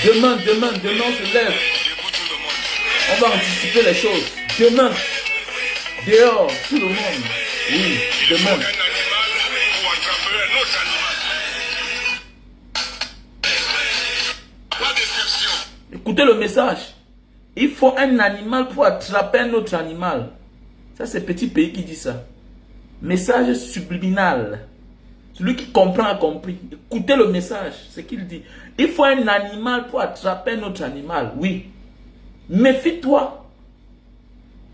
Demain, on se lève. On va anticiper les choses. Demain, dehors, tout le monde. Oui, demain. Écoutez le message. Il faut un animal pour attraper un autre animal. Ça, c'est Petit Pays qui dit ça. Message subliminal. Celui qui comprend a compris. Écoutez le message, c'est qu'il dit. Il faut un animal pour attraper un autre animal. Oui. Méfie-toi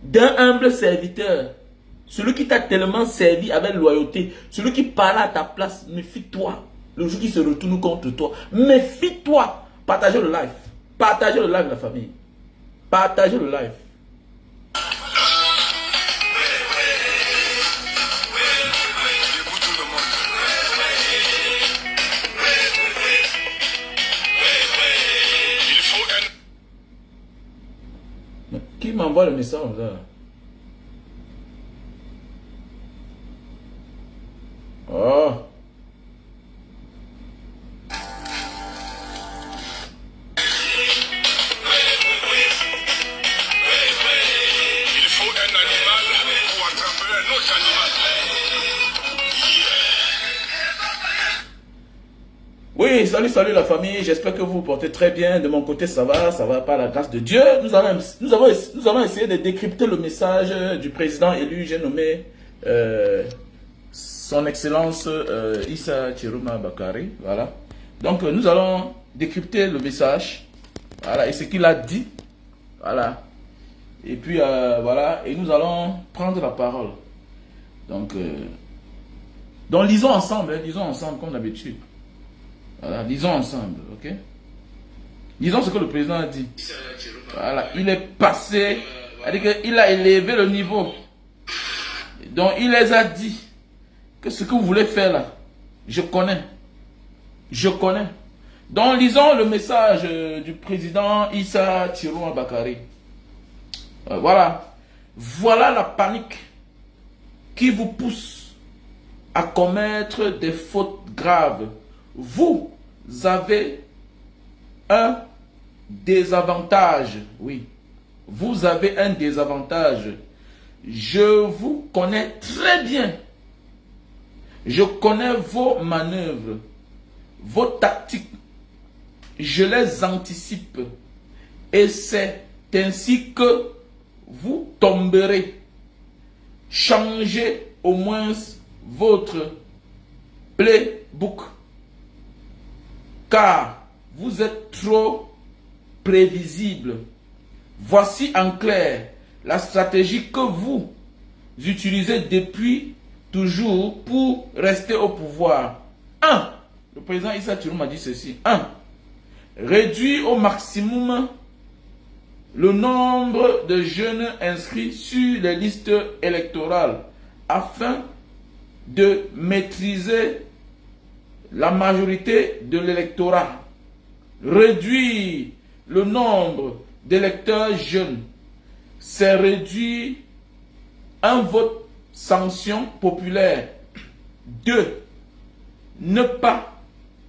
d'un humble serviteur. Celui qui t'a tellement servi avec loyauté. Celui qui parle à ta place. Méfie-toi. Le jour qui se retourne contre toi. Méfie-toi. Partagez le live. Partagez le live, la famille. Partagez le live. Qui m'envoie le message là? Oh. Il faut un animal pour attraper un autre animal. Oui, salut la famille, j'espère que vous vous portez très bien. De mon côté, ça va par la grâce de Dieu. Nous avons essayé de décrypter le message du président élu, j'ai nommé son excellence Issa Chiroma Bakari. Voilà. Donc, nous allons décrypter le message. Voilà, et ce qu'il a dit. Voilà. Et puis, voilà, et nous allons prendre la parole. Donc lisons ensemble comme d'habitude. Voilà, lisons ensemble, ok? Lisons ce que le président a dit. Voilà, il est passé, c'est-à-dire qu'il a élevé le niveau. Donc, il les a dit que ce que vous voulez faire là, je connais. Je connais. Donc, lisons le message du président Issa Chiroma Bakari. Voilà. Voilà la panique qui vous pousse à commettre des fautes graves. Vous avez un désavantage. Oui. Vous avez un désavantage. Je vous connais très bien. Je connais vos manœuvres, vos tactiques. Je les anticipe. Et c'est ainsi que vous tomberez. Changez au moins votre playbook. Car vous êtes trop prévisible. Voici en clair la stratégie que vous utilisez depuis toujours pour rester au pouvoir. 1. Le président Issa Chiroma a dit ceci. 1. Réduire au maximum le nombre de jeunes inscrits sur les listes électorales afin de maîtriser la majorité de l'électorat. Réduire le nombre d'électeurs jeunes, c'est réduire un vote sanction populaire. 2. Ne pas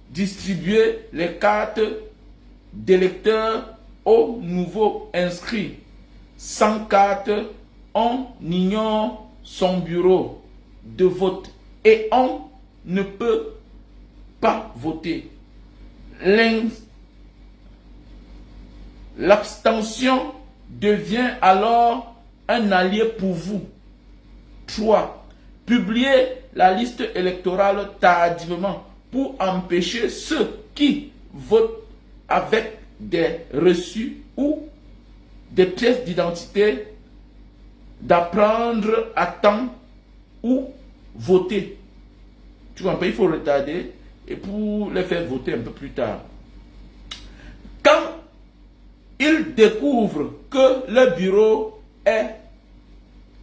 distribuer les cartes d'électeurs aux nouveaux inscrits. Sans carte, on ignore son bureau de vote et on ne peut pas voter. L'abstention devient alors un allié pour vous. 3. Publier la liste électorale tardivement pour empêcher ceux qui votent avec des reçus ou des pièces d'identité d'apprendre à temps ou voter. Tu comprends, il faut retarder et pour les faire voter un peu plus tard. Quand ils découvrent que le bureau est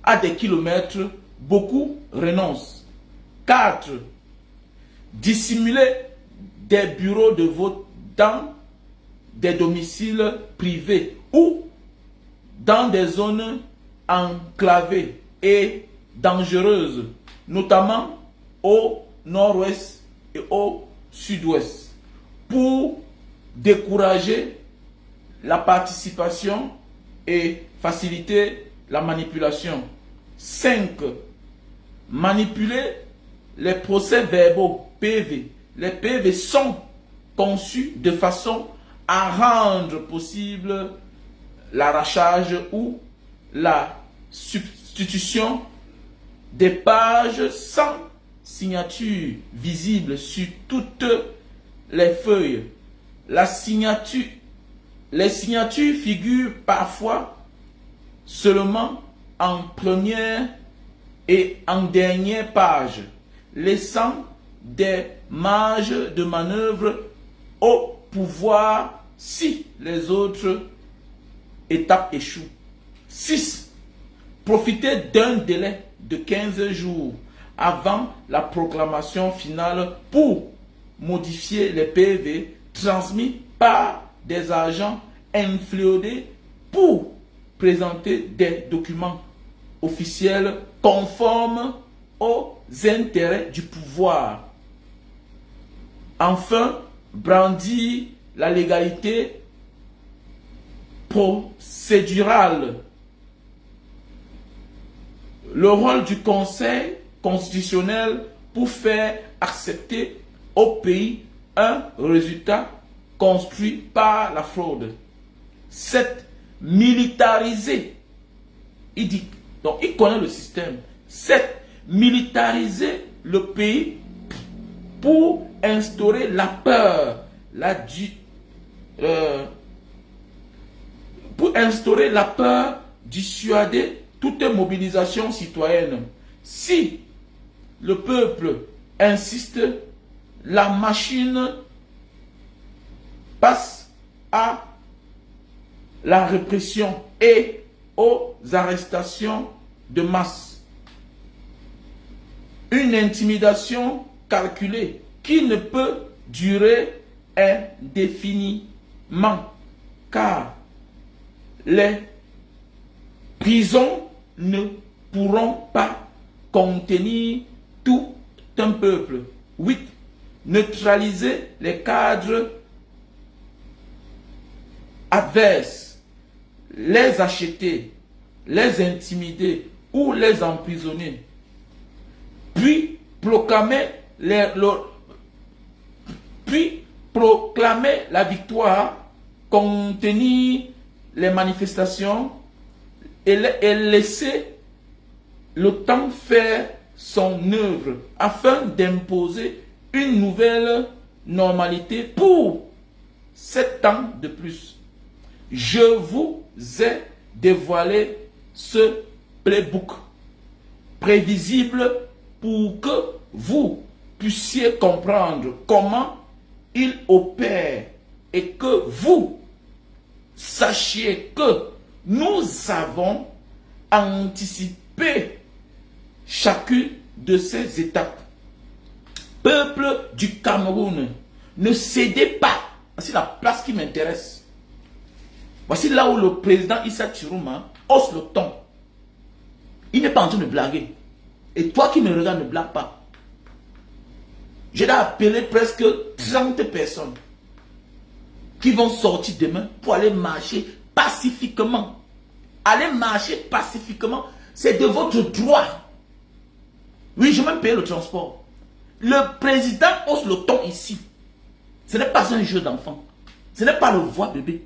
à des kilomètres, beaucoup renoncent. 4. Dissimuler des bureaux de vote dans des domiciles privés ou dans des zones enclavées et dangereuses, notamment au nord-ouest et au sud-ouest, pour décourager la participation et faciliter la manipulation. 5. Manipuler les procès-verbaux PV. Les PV sont conçus de façon à rendre possible l'arrachage ou la substitution des pages sans signature visible sur toutes les feuilles. Les signatures figurent parfois seulement en première et en dernière page, laissant des marges de manœuvre au pouvoir si les autres étapes échouent. 6. Profiter d'un délai de 15 jours avant la proclamation finale pour modifier les PV transmis par des agents influés pour présenter des documents officiels conformes aux intérêts du pouvoir. Enfin, brandir la légalité procédurale. Le rôle du Conseil constitutionnel pour faire accepter au pays un résultat construit par la fraude. 7. Militariser. Il dit, donc il connaît le système. 7. Militariser le pays pour instaurer la peur, dissuader toute mobilisation citoyenne. Si le peuple insiste, la machine passe à la répression et aux arrestations de masse. Une intimidation calculée qui ne peut durer indéfiniment, car les prisons ne pourront pas contenir tout un peuple. 8. Neutraliser les cadres adverses, les acheter, les intimider ou les emprisonner, puis proclamer la victoire, contenir les manifestations et laisser le temps faire son œuvre afin d'imposer une nouvelle normalité pour 7 ans de plus. Je vous ai dévoilé ce playbook prévisible pour que vous puissiez comprendre comment il opère et que vous sachiez que nous avons anticipé chacune de ces étapes. Peuple du Cameroun, ne cédez pas. C'est la place qui m'intéresse. Voici là où le président Issa Chirouma hausse le ton. Il n'est pas en train de blaguer. Et toi qui me regardes, ne blague pas. J'ai appelé presque 30 personnes qui vont sortir demain pour aller marcher pacifiquement. Aller marcher pacifiquement, c'est de votre droit. Oui, je vais même payer le transport. Le président hausse le ton ici. Ce n'est pas un jeu d'enfant. Ce n'est pas le voix bébé.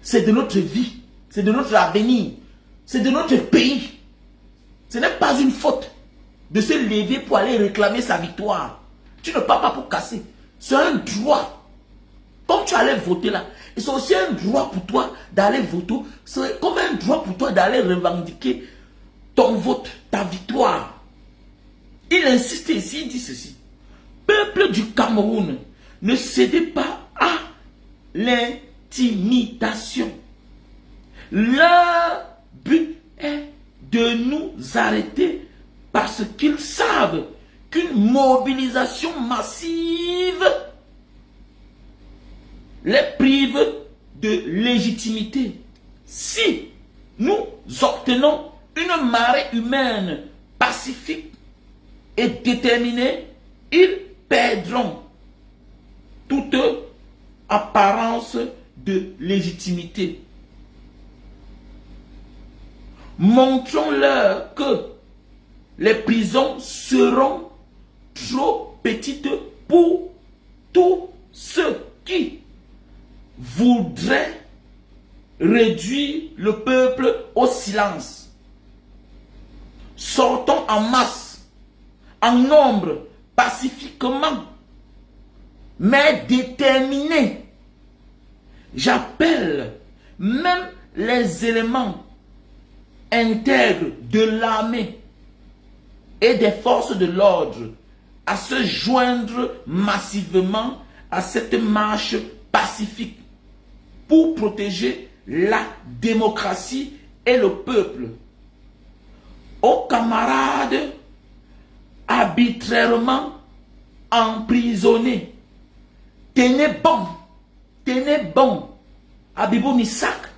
C'est de notre vie. C'est de notre avenir. C'est de notre pays. Ce n'est pas une faute de se lever pour aller réclamer sa victoire. Tu ne pars pas pour casser. C'est un droit. Comme tu allais voter là, et c'est aussi un droit pour toi d'aller voter. C'est comme un droit pour toi d'aller revendiquer ton vote, ta victoire. Il insiste ici, il dit ceci. Peuple du Cameroun, ne cédez pas à l'intimidation. Leur but est de nous arrêter parce qu'ils savent qu'une mobilisation massive les prive de légitimité. Si nous obtenons une marée humaine pacifique et déterminée, ils perdront toute apparence de légitimité. Montrons-leur que les prisons seront trop petites pour tous ceux qui voudraient réduire le peuple au silence. Sortons en masse, en nombre, pacifiquement, mais déterminés. J'appelle même les éléments intègres de l'armée et des forces de l'ordre à se joindre massivement à cette marche pacifique pour protéger la démocratie et le peuple. Aux camarades arbitrairement emprisonnés, tenez bon, Abibou Nissak,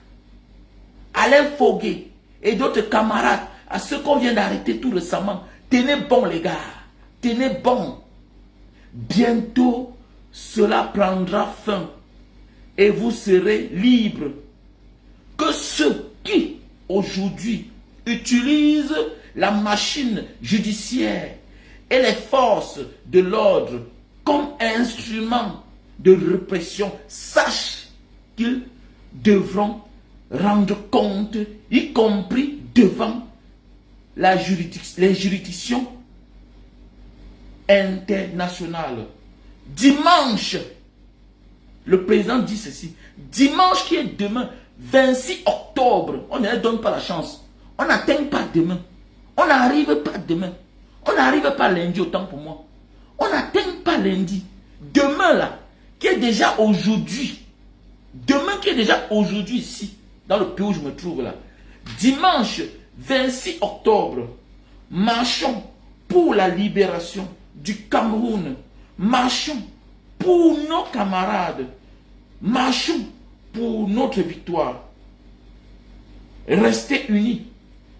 Alain Fogué et d'autres camarades, à ceux qu'on vient d'arrêter tout récemment, tenez bon les gars, tenez bon. Bientôt, cela prendra fin et vous serez libres. Que ceux qui, aujourd'hui, utilisent la machine judiciaire et les forces de l'ordre comme instrument de répression sachent qu'ils devront rendre compte, y compris devant les juridictions internationales. Dimanche, le président dit ceci, dimanche qui est demain, 26 octobre, on ne donne pas la chance, on n'atteint pas demain, on n'arrive pas demain, on n'arrive pas lundi, autant pour moi, on n'atteint pas lundi, demain là, qui est déjà aujourd'hui, demain qui est déjà aujourd'hui ici, dans le pays où je me trouve là, dimanche 26 octobre, marchons pour la libération du Cameroun, marchons pour nos camarades, marchons pour notre victoire. Restez unis,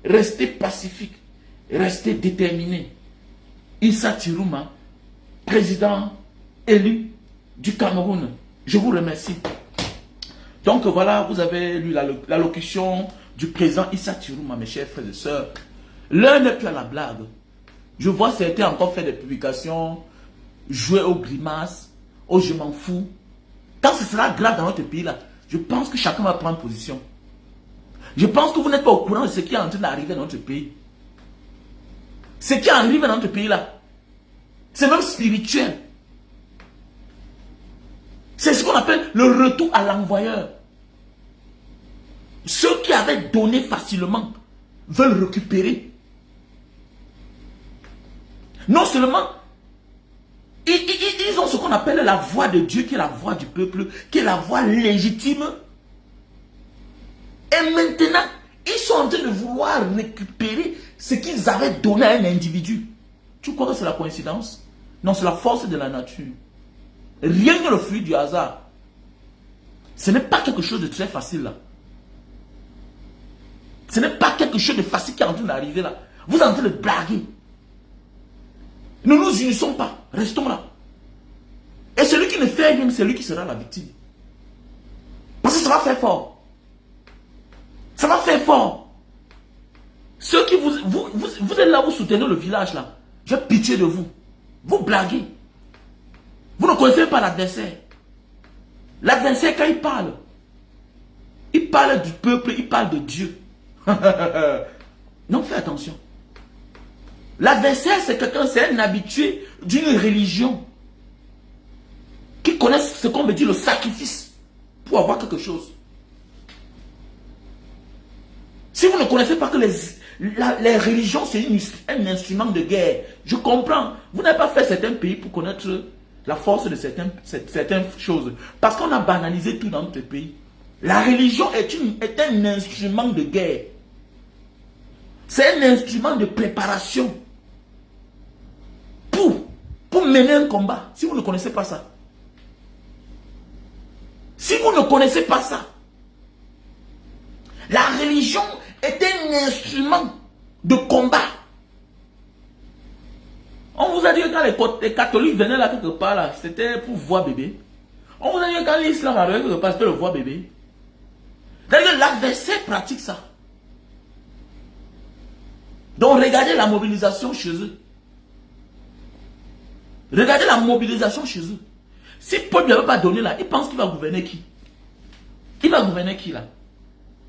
restez pacifiques, restez déterminés. Issa Tirouma, président élu du Cameroun, je vous remercie. Donc voilà, vous avez lu l'allocution du président Issa Tirouma, mes chers frères et sœurs. L'heure n'est plus à la blague. Je vois certains encore faire des publications, jouer aux grimaces, oh je m'en fous. Quand ce sera grave dans notre pays là, je pense que chacun va prendre position. Je pense que vous n'êtes pas au courant de ce qui est en train d'arriver dans notre pays. Ce qui arrive dans notre pays là, c'est même spirituel. C'est ce qu'on appelle le retour à l'envoyeur. Ceux qui avaient donné facilement veulent récupérer. Non seulement, ils ont ce qu'on appelle la voix de Dieu, qui est la voix du peuple, qui est la voix légitime. Et maintenant, ils sont en train de vouloir récupérer ce qu'ils avaient donné à un individu. Tu crois que c'est la coïncidence? Non, c'est la force de la nature. Rien n'est le fruit du hasard. Ce n'est pas quelque chose de très facile là. Ce n'est pas quelque chose de facile qui est en train d'arriver là. Vous êtes en train de blaguer. Ne nous unissons pas. Restons là. Et celui qui ne fait rien, c'est lui qui sera la victime. Parce que ça va faire fort. Ça va faire fort. Ceux qui vous êtes là, vous soutenez le village là. J'ai pitié de vous. Vous blaguez. Vous ne connaissez pas l'adversaire. L'adversaire, quand il parle du peuple, il parle de Dieu. Non, fais attention. L'adversaire, c'est quelqu'un, c'est un habitué d'une religion qui connaît ce qu'on veut dire le sacrifice pour avoir quelque chose. Si vous ne connaissez pas que les religions, c'est un instrument de guerre, je comprends. Vous n'avez pas fait certains pays pour connaître la force de certaines choses. Parce qu'on a banalisé tout dans notre pays. La religion est un instrument de guerre. C'est un instrument de préparation pour mener un combat. Si vous ne connaissez pas ça. Si vous ne connaissez pas ça. La religion est un instrument de combat. On vous a dit que quand les catholiques venaient là quelque part, là, c'était pour voir bébé. On vous a dit quand l'islam arrive, le pasteur le voit bébé. C'est-à-dire que l'adversaire pratique ça. Donc regardez la mobilisation chez eux. Regardez la mobilisation chez eux. Si Paul ne veut pas donner là, il pense qu'il va gouverner qui? Il va gouverner qui là?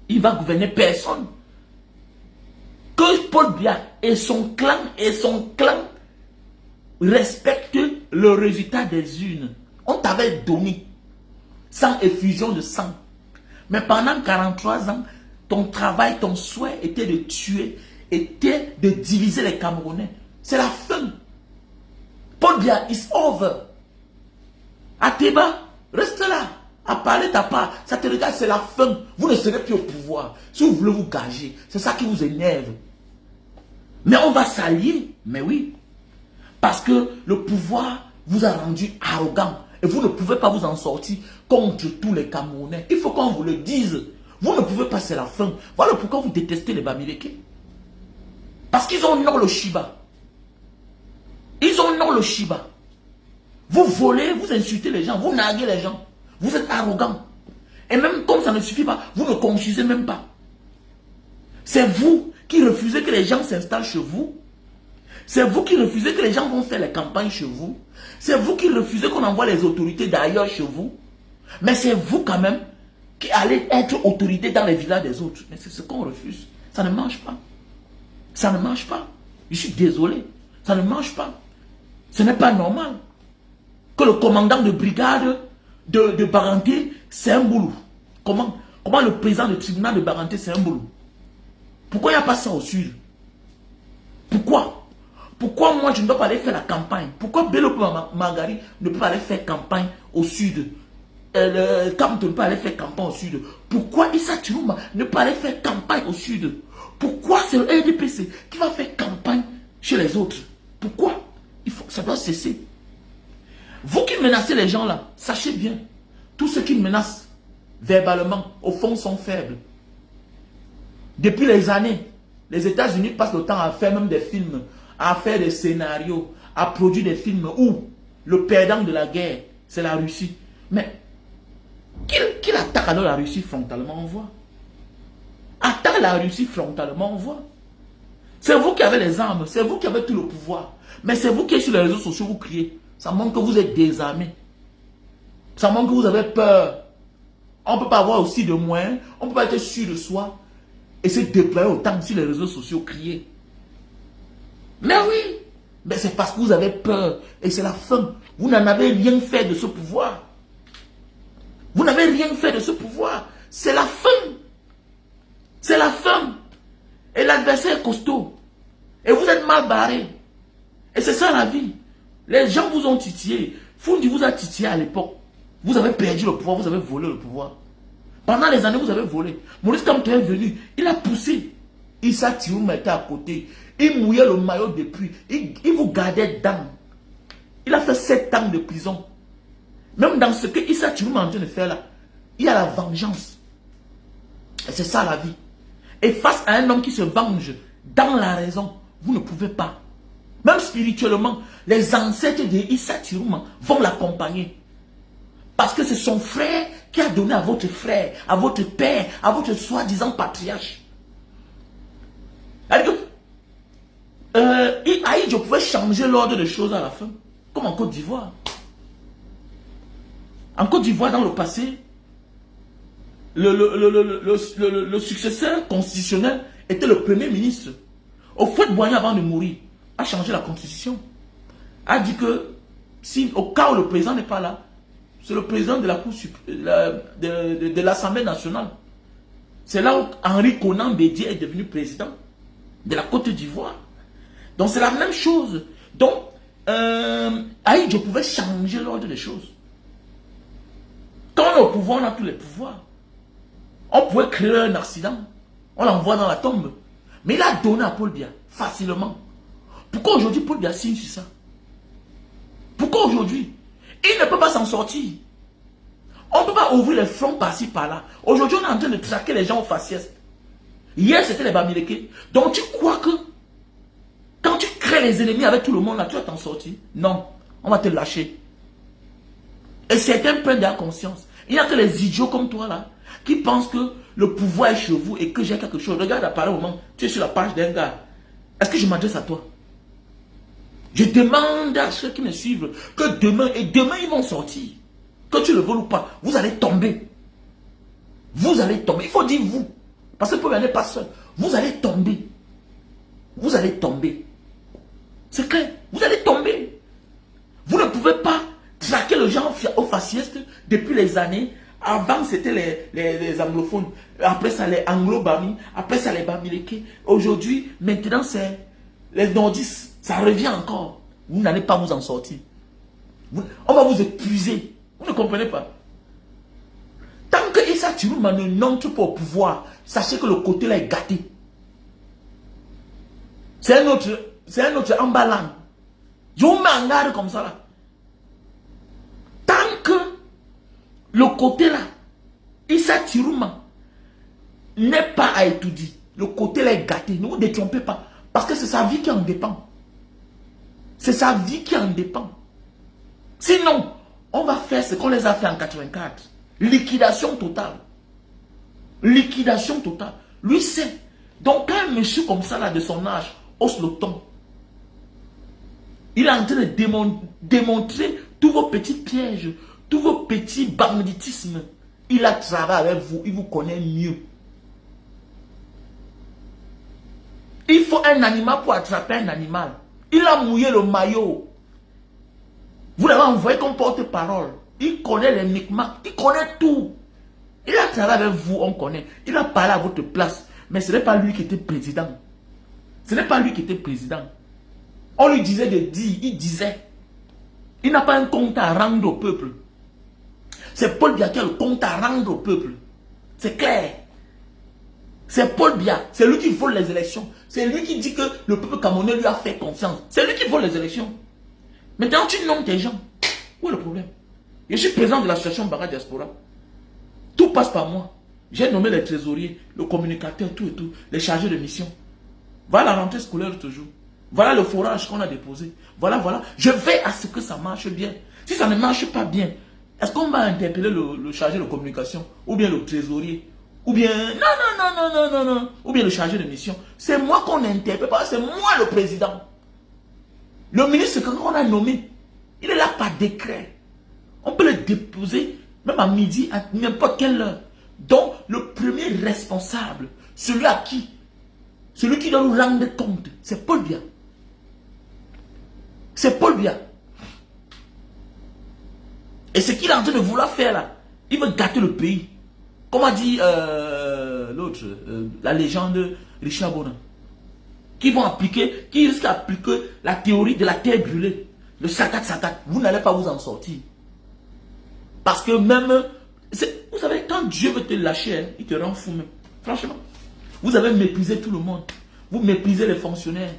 Il va gouverner personne. Que Paul Biya et son clan respectent le résultat des urnes. On t'avait donné sans effusion de sang. Mais pendant 43 ans, ton travail, ton souhait était de tuer, était de diviser les Camerounais. C'est la fin. Paul Biya is over. Ateba, reste là. À parler ta part. Ça te regarde, c'est la fin. Vous ne serez plus au pouvoir. Si vous voulez vous gager, c'est ça qui vous énerve. Mais on va s'allier. Mais oui. Parce que le pouvoir vous a rendu arrogant. Et vous ne pouvez pas vous en sortir contre tous les Camerounais. Il faut qu'on vous le dise. Vous ne pouvez pas, c'est la fin. Voilà pourquoi vous détestez les Bamileke. Parce qu'ils ont non le Shiba. Ils ont non le Shiba. Vous volez, vous insultez les gens, vous narguez les gens. Vous êtes arrogant. Et même comme ça ne suffit pas, vous ne construisez même pas. C'est vous qui refusez que les gens s'installent chez vous. C'est vous qui refusez que les gens vont faire les campagnes chez vous. C'est vous qui refusez qu'on envoie les autorités d'ailleurs chez vous. Mais c'est vous quand même qui allez être autorité dans les villages des autres. Mais c'est ce qu'on refuse. Ça ne marche pas. Ça ne marche pas. Je suis désolé. Ça ne marche pas. Ce n'est pas normal que le commandant de brigade de Baranté, c'est un boulot. Comment le président du tribunal de Baranté, c'est un boulot? Pourquoi il n'y a pas ça au sud? Pourquoi moi je ne dois pas aller faire la campagne? Pourquoi Bello Magari ne peut pas aller faire campagne au sud? Kamto ne peut pas aller faire campagne au sud? Pourquoi Issa Chiruma ne peut pas aller faire campagne au sud? Pourquoi c'est le RDPC qui va faire campagne chez les autres? Pourquoi? Ça doit cesser. Vous qui menacez les gens là, sachez bien, tous ceux qui menacent verbalement, au fond, sont faibles. Depuis les années, les États-Unis passent le temps à faire même des films, à faire des scénarios, à produire des films où le perdant de la guerre, c'est la Russie. Mais qu'il attaque alors la Russie frontalement, on voit. Attaque la Russie frontalement, on voit. C'est vous qui avez les armes, c'est vous qui avez tout le pouvoir. Mais c'est vous qui êtes sur les réseaux sociaux, vous criez. Ça montre que vous êtes désarmés. Ça montre que vous avez peur. On ne peut pas avoir aussi de moyens. On ne peut pas être sûr de soi. Et se déployer autant sur les réseaux sociaux, crier. Mais oui. Mais c'est parce que vous avez peur. Et c'est la fin. Vous n'en avez rien fait de ce pouvoir. Vous n'avez rien fait de ce pouvoir. C'est la fin. C'est la fin. Et l'adversaire est costaud. Et vous êtes mal barré. Et c'est ça la vie. Les gens vous ont titillé. Foundi vous a titillé à l'époque. Vous avez perdu le pouvoir, vous avez volé le pouvoir. Pendant les années, vous avez volé. Maurice Kamto est venu, il a poussé. Issa Chiruma était à côté. Il mouillait le maillot depuis. Il vous gardait dedans. Il a fait 7 ans de prison. Même dans ce que Issa Chiruma est en train de faire là, il y a la vengeance. Et c'est ça la vie. Et face à un homme qui se venge dans la raison, vous ne pouvez pas. Même spirituellement, les ancêtres de Issa Chiruma vont l'accompagner. Parce que c'est son frère qui a donné à votre frère, à votre père, à votre soi-disant patriarche. Je pouvais changer l'ordre des choses à la fin. Comme en Côte d'Ivoire. En Côte d'Ivoire, dans le passé, le successeur constitutionnel était le premier ministre. Houphouët-Boigny, avant de mourir, a changé la constitution. A dit que, si au cas où le président n'est pas là, c'est le président de la Cour de l'Assemblée nationale. C'est là où Henri Konan Bédié est devenu président de la Côte d'Ivoire. Donc c'est la même chose. Donc, je pouvais changer l'ordre des choses. Quand on est au pouvoir, on a tous les pouvoirs. On pouvait créer un accident. On l'envoie dans la tombe. Mais il a donné à Paul Biya facilement. Pourquoi aujourd'hui Paul Biya signe sur ça? Pourquoi aujourd'hui? Il ne peut pas s'en sortir. On ne peut pas ouvrir les fronts par-ci par-là. Aujourd'hui, on est en train de traquer les gens au faciès. Hier, c'était les Bamileke. Donc tu crois que quand tu crées les ennemis avec tout le monde, là, tu vas t'en sortir? Non, on va te lâcher. Et certains prennent de la conscience. Il n'y a que les idiots comme toi là, qui pensent que le pouvoir est chez vous et que j'ai quelque chose. Regarde à pareil moment, tu es sur la page d'un gars. Est-ce que je m'adresse à toi? Je demande à ceux qui me suivent que demain, et demain ils vont sortir. Que tu le veuilles ou pas, vous allez tomber. Vous allez tomber. Il faut dire vous. Parce que le problème n'est pas seul. Vous allez tomber. Vous allez tomber. C'est clair. Vous allez tomber. Vous ne pouvez pas traquer le genre au faciès depuis les années. Avant, c'était les anglophones. Après ça, les anglo-bami. Après ça, les bamileke. Aujourd'hui, maintenant, c'est les nordistes. Ça revient encore. Vous n'allez pas vous en sortir. On va vous épuiser. Vous ne comprenez pas. Tant que Issa Tiruma ne n'entre pas au pouvoir, sachez que le côté là est gâté. C'est un autre emballant. Je vous mets en garde comme ça là. Tant que le côté là, Issa Tiruma n'est pas à étudier, le côté là est gâté. Ne vous détrompez pas. Parce que c'est sa vie qui en dépend. C'est sa vie qui en dépend. Sinon, on va faire ce qu'on les a fait en 84. Liquidation totale. Liquidation totale. Lui sait. Donc, quand un monsieur comme ça, là, de son âge, hausse le ton, il est en train de démontrer tous vos petits pièges, tous vos petits banditismes. Il a travaillé avec vous, il vous connaît mieux. Il faut un animal pour attraper un animal. Il a mouillé le maillot. Vous l'avez envoyé comme porte-parole. Il connaît les micmacs, il connaît tout. Il a travaillé avec vous, on connaît. Il a parlé à votre place. Mais ce n'est pas lui qui était président. Ce n'est pas lui qui était président. On lui disait de dire, il disait. Il n'a pas un compte à rendre au peuple. C'est Paul Biya qui a le compte à rendre au peuple. C'est clair. C'est Paul Biya. C'est lui qui vole les élections. C'est lui qui dit que le peuple camerounais lui a fait confiance. C'est lui qui vole les élections. Maintenant, tu nommes tes gens. Où est le problème? Je suis président de l'association Bara Diaspora. Tout passe par moi. J'ai nommé les trésoriers, le communicateur, tout et tout, les chargés de mission. Voilà la rentrée scolaire toujours. Voilà le forage qu'on a déposé. Voilà. Je vais à ce que ça marche bien. Si ça ne marche pas bien, est-ce qu'on va interpeller le chargé de communication? Ou bien le trésorier? Ou bien... Non. Ou bien le chargé de mission? C'est moi qu'on interpelle. C'est moi le président. Le ministre qu'on a nommé, il est là par décret. On peut le déposer même à midi, à n'importe quelle heure. Donc, le premier responsable, celui qui doit nous rendre compte, c'est Paul Biya. C'est Paul Biya. Et ce qu'il est en train de vouloir faire là, il veut gâter le pays. Comme a dit l'autre, la légende Richard Bonin. Qui risquent d'appliquer la théorie de la terre brûlée. Le sakat. Vous n'allez pas vous en sortir. Parce que même, vous savez, quand Dieu veut te lâcher, hein, il te rend fou même. Franchement. Vous avez méprisé tout le monde. Vous méprisez les fonctionnaires,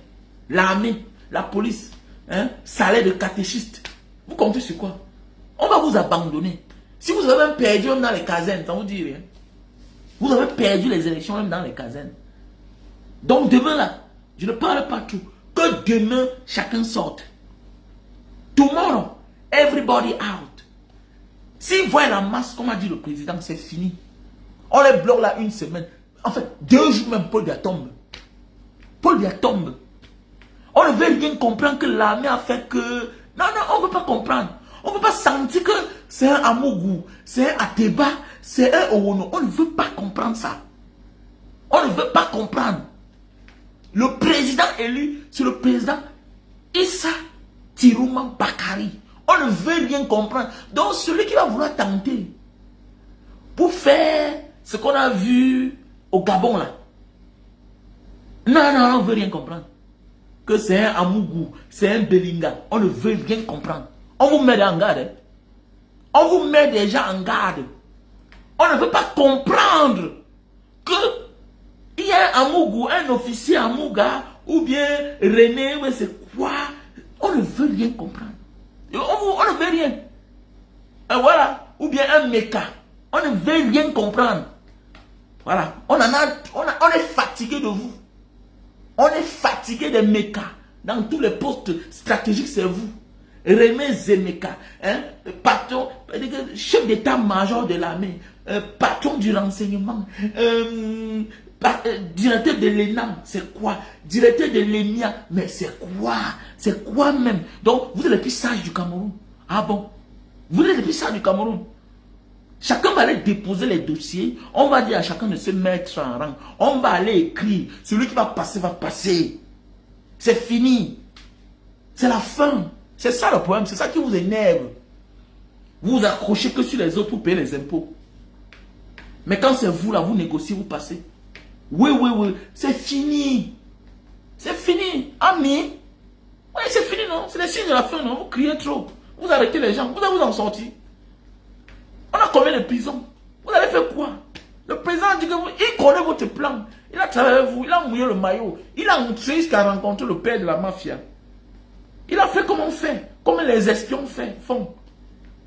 l'armée, la police, hein, salaire de catéchiste. Vous comptez sur quoi? On va vous abandonner. Si vous avez même perdu dans les casernes, ça vous dit rien. Vous avez perdu les élections même dans les casernes. Donc demain là, je ne parle pas tout. Que demain, chacun sorte. Tomorrow, everybody out. S'ils voient la masse, comme a dit le président, c'est fini. On les bloque là une semaine. En fait, 2 jours même, Paul Biya tombe. Paul Biya tombe. On ne veut rien comprendre que l'armée a fait que... Non, on ne veut pas comprendre. On ne veut pas sentir que c'est un Amougou, c'est un Ateba, c'est un Owono. On ne veut pas comprendre ça. On ne veut pas comprendre. Le président élu, c'est le président Issa Tiruma Bakari. On ne veut rien comprendre. Donc celui qui va vouloir tenter pour faire ce qu'on a vu au Gabon là. Non, on ne veut rien comprendre. Que c'est un Amougou, c'est un Belinga. On ne veut rien comprendre. On vous met en garde. Hein. On vous met déjà en garde. On ne veut pas comprendre que il y a un Amougou, un officier Amouga, ou bien René, ou c'est quoi. On ne veut rien comprendre. On ne veut rien. Et voilà. Ou bien un méca. On ne veut rien comprendre. Voilà. On est fatigué de vous. On est fatigué des mécas. Dans tous les postes stratégiques, c'est vous. Rémy Zemeka, hein, patron, chef d'état-major de l'armée, patron du renseignement, directeur de l'ENAM, c'est quoi? Directeur de l'ENIA, mais c'est quoi? C'est quoi même? Donc, vous êtes les plus sages du Cameroun. Ah bon? Vous êtes les plus sages du Cameroun. Chacun va aller déposer les dossiers. On va dire à chacun de se mettre en rang. On va aller écrire. Celui qui va passer, va passer. C'est fini. C'est la fin. C'est ça le problème. C'est ça qui vous énerve. Vous vous accrochez que sur les autres pour payer les impôts. Mais quand c'est vous là, vous négociez, vous passez. Oui, oui, oui. C'est fini. C'est fini. Ami. Oui, c'est fini, non? C'est le signe de la fin, non? Vous criez trop. Vous arrêtez les gens. Vous allez vous en sortir. On a combien de prisons? Vous allez faire quoi? Le président dit que il connaît votre plan. Il a travaillé avec vous. Il a mouillé le maillot. Il a montré jusqu'à rencontrer le père de la mafia. Il a fait comme on fait. Comme les espions font.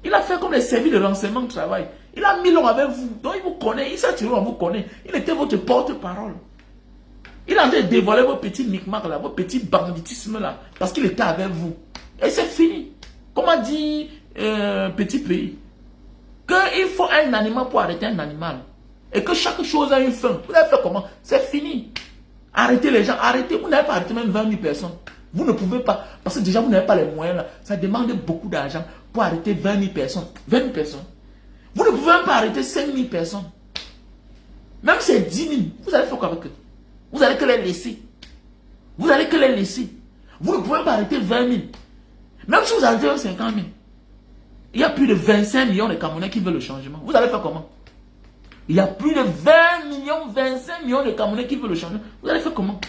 Il a fait comme les services de renseignement travaillent. Il a mis l'homme avec vous. Donc il vous connaît. Il s'est tiré, on vous connaît. Il était votre porte-parole. Il a dévoilé vos petits micmacs là, vos petits banditismes là. Parce qu'il était avec vous. Et c'est fini. Comme a dit Petit Pays. Qu'il faut un animal pour arrêter un animal. Et que chaque chose a une fin. Vous avez fait comment? C'est fini. Arrêtez les gens. Arrêtez. Vous n'avez pas arrêté même 20 000 personnes. Vous ne pouvez pas. Parce que déjà, vous n'avez pas les moyens là. Ça demande beaucoup d'argent pour arrêter 20 000 personnes. 20 000 personnes. Vous ne pouvez même pas arrêter 5 000 personnes. Même si c'est 10 000. Vous allez faire quoi avec eux? Vous allez que les laisser. Vous allez que les laisser. Vous ne pouvez pas arrêter 20 000. Même si vous arrêtez 50 000. Il y a plus de 25 millions de Camerounais qui veulent le changement. Vous allez faire comment? Il y a plus de 20 millions, 25 millions de Camerounais qui veulent le changement. Vous allez faire comment?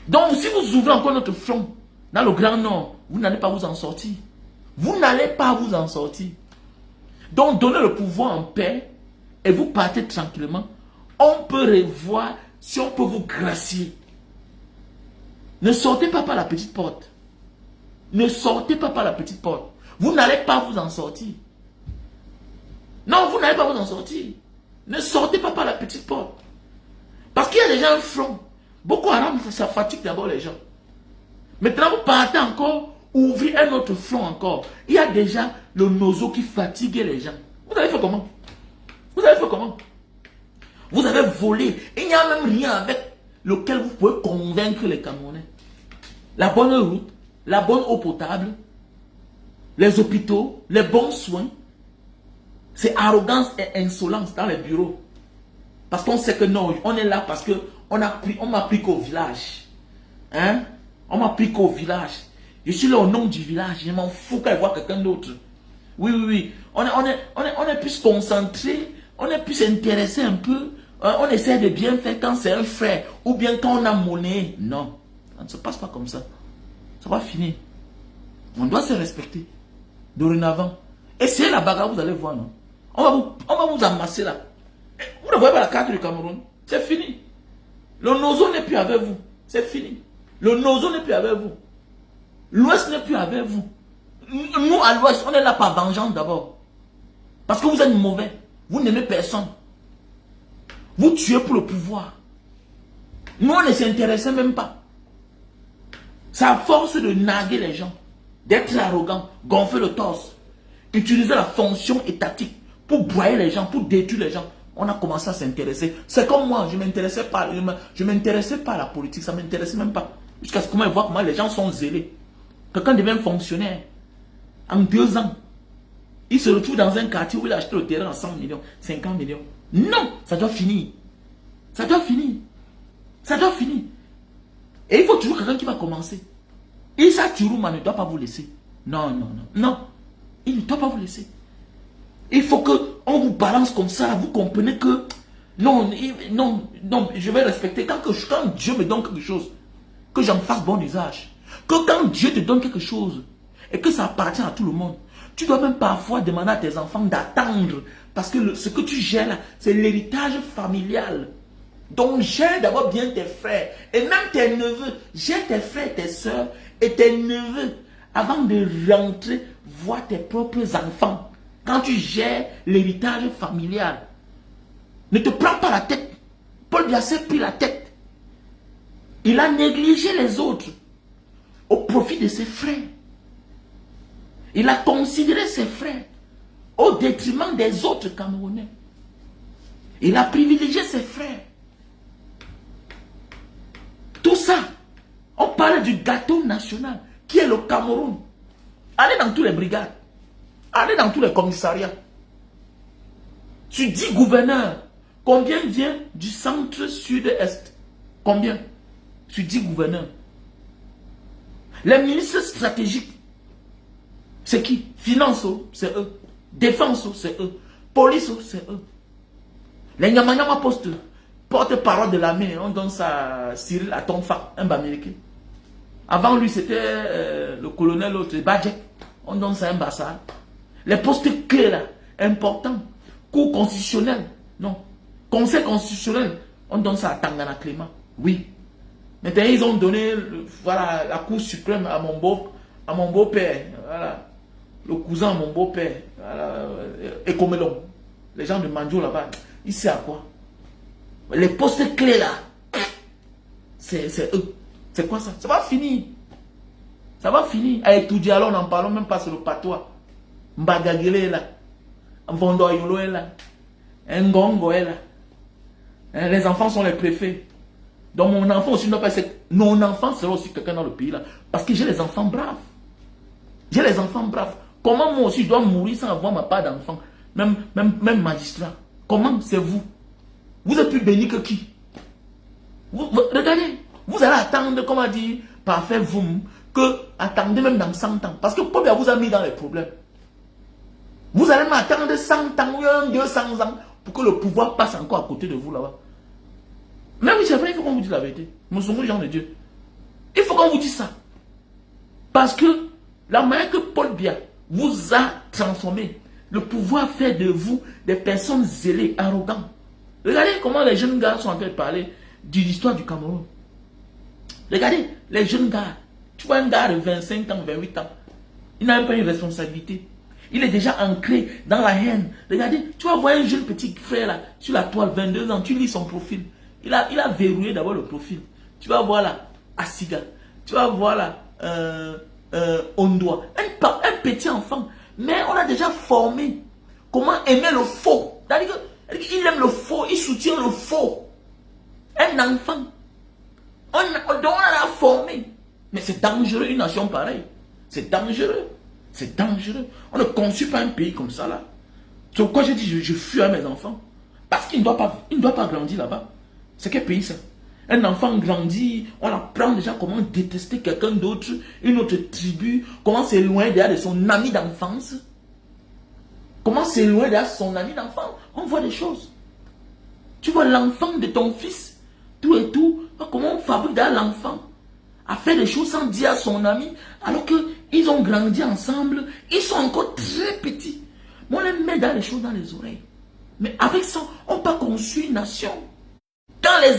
Donc, si vous ouvrez encore notre front dans le Grand Nord, vous n'allez pas vous en sortir. Vous n'allez pas vous en sortir. Donc, donnez le pouvoir en paix et vous partez tranquillement. On peut revoir si on peut vous gracier. Ne sortez pas par la petite porte. Ne sortez pas par la petite porte. Vous n'allez pas vous en sortir. Non, vous n'allez pas vous en sortir. Ne sortez pas par la petite porte. Parce qu'il y a déjà un front. Boko Haram, ça fatigue d'abord les gens. Maintenant, vous partez encore, ouvrez un autre front encore. Il y a déjà le nozo qui fatigue les gens. Vous allez faire comment? Vous allez faire comment? Vous avez volé. Il n'y a même rien avec lequel vous pouvez convaincre les Camerounais. La bonne route, la bonne eau potable, les hôpitaux, les bons soins. C'est arrogance et insolence dans les bureaux. Parce qu'on sait que non, on est là parce qu'on m'a pris qu'au village. Hein? On m'a pris qu'au village. Je suis là au nom du village. Je m'en fous quand je vois quelqu'un d'autre. Oui, oui, oui. On est plus concentré. On est plus intéressé un peu. On essaie de bien faire quand c'est un frère. Ou bien quand on a monnaie. Non. Ça ne se passe pas comme ça. Ça va finir. On doit se respecter. Dorénavant. Essayez la bagarre, vous allez voir, non? On va vous amasser là. Vous ne voyez pas la carte du Cameroun? C'est fini. Le Nozo n'est plus avec vous. C'est fini. Le Nozo n'est plus avec vous. L'Ouest n'est plus avec vous. Nous, à l'Ouest, on est là par vengeance d'abord. Parce que vous êtes mauvais. Vous n'aimez personne. Vous tuez pour le pouvoir. Nous, on ne s'intéressait même pas. C'est à force de naguer les gens, d'être arrogant, gonfler le torse, utiliser la fonction étatique pour broyer les gens, pour détruire les gens. On a commencé à s'intéresser. C'est comme moi, je ne m'intéressais pas à la politique, ça ne m'intéressait même pas. Jusqu'à ce que je vois comment les gens sont zélés. Quelqu'un devient fonctionnaire. En 2 ans, il se retrouve dans un quartier où il a acheté le terrain à 100 millions, 50 millions. Non, ça doit finir. Ça doit finir. Ça doit finir. Et il faut toujours quelqu'un qui va commencer. Issa Chirouma ne doit pas vous laisser. Non, non, non. Non. Il ne doit pas vous laisser. Il faut qu'on vous balance comme ça. Vous comprenez que non, non, non, je vais respecter. Quand Dieu me donne quelque chose, que j'en fasse bon usage. Que quand Dieu te donne quelque chose et que ça appartient à tout le monde, tu dois même parfois demander à tes enfants d'attendre. Parce que ce que tu gères là, c'est l'héritage familial. Donc gère d'abord bien tes frères et même tes neveux. Gère tes frères, tes soeurs et tes neveux avant de rentrer voir tes propres enfants. Quand tu gères l'héritage familial, ne te prends pas la tête. Paul Biya s'est pris la tête. Il a négligé les autres au profit de ses frères. Il a considéré ses frères au détriment des autres Camerounais. Il a privilégié ses frères. Tout ça, on parle du gâteau national qui est le Cameroun. Allez dans toutes les brigades. Allez dans tous les commissariats. Tu dis gouverneur, combien vient du centre sud-est? Combien? Tu dis gouverneur. Les ministres stratégiques, c'est qui? Finance, c'est eux. Défense, c'est eux. Police, c'est eux. Les Nyamanyama postes, porte-parole de l'armée, on donne ça à Cyril Atonfa, un américain. Avant lui, c'était le colonel l'autre, Badjek. On donne ça à un Bassar. Les postes clés là, importants. Cour constitutionnelle, non. Conseil constitutionnel, on donne ça à Tangana Clément. Oui. Maintenant, ils ont donné voilà, la Cour suprême à mon beau-père. Voilà. Le cousin à mon beau-père. Voilà. Ekomelon. Les gens de Mandjo là-bas, ils savent à quoi. Les postes clés là, c'est eux. C'est quoi ça? Ça va finir. Ça va finir. Avec tout dialogue, n'en parlons même pas sur le patois. Mbagagele là. Vondoyolo est là. Ngongo est là. Les enfants sont les préfets. Donc mon enfant aussi ne doit pas être... Mon enfant sera aussi quelqu'un dans le pays là. Parce que j'ai les enfants braves. J'ai les enfants braves. Comment moi aussi je dois mourir sans avoir ma part d'enfant? Même magistrat. Comment? C'est vous. Vous êtes plus béni que qui? Regardez. Vous allez attendre, comme a dit Parfait vous, que attendez même dans 100 ans. Parce que Pobia vous a mis dans les problèmes. Vous allez m'attendre 100 ans, 200 ans, pour que le pouvoir passe encore à côté de vous là-bas. Mais oui, c'est vrai, il faut qu'on vous dise la vérité. Nous sommes les gens de Dieu. Il faut qu'on vous dise ça. Parce que la manière que Paul Biya vous a transformé, le pouvoir fait de vous des personnes zélées, arrogantes. Regardez comment les jeunes gars sont en train de parler de l'histoire du Cameroun. Regardez, les jeunes gars. Tu vois un gars de 25 ans, 28 ans. Il n'a même pas une responsabilité. Il est déjà ancré dans la haine. Regardez, tu vas voir un jeune petit frère là, sur la toile, 22 ans, tu lis son profil. Il a verrouillé d'abord le profil. Tu vas voir là, Asiga. Tu vas voir là, Ondoa. Un petit enfant. Mais on a déjà formé comment aimer le faux. Il aime le faux, il soutient le faux. Un enfant. On l'a formé. Mais c'est dangereux, une nation pareille. C'est dangereux. C'est dangereux. On ne conçut pas un pays comme ça là. C'est pourquoi j'ai dit je fuis à mes enfants. Parce qu'il ne doit pas grandir là-bas. C'est quel pays ça? Un enfant grandit, on apprend déjà comment détester quelqu'un d'autre, une autre tribu, comment s'éloigner derrière de son ami d'enfance. Comment s'éloigner derrière son ami d'enfance. On voit des choses. Tu vois l'enfant de ton fils, tout et tout, comment on fabrique derrière l'enfant à faire des choses sans dire à son ami, alors qu'ils ont grandi ensemble, ils sont encore très petits. Moi, on les met dans les choses dans les oreilles. Mais avec ça, on peut construire une nation. Dans les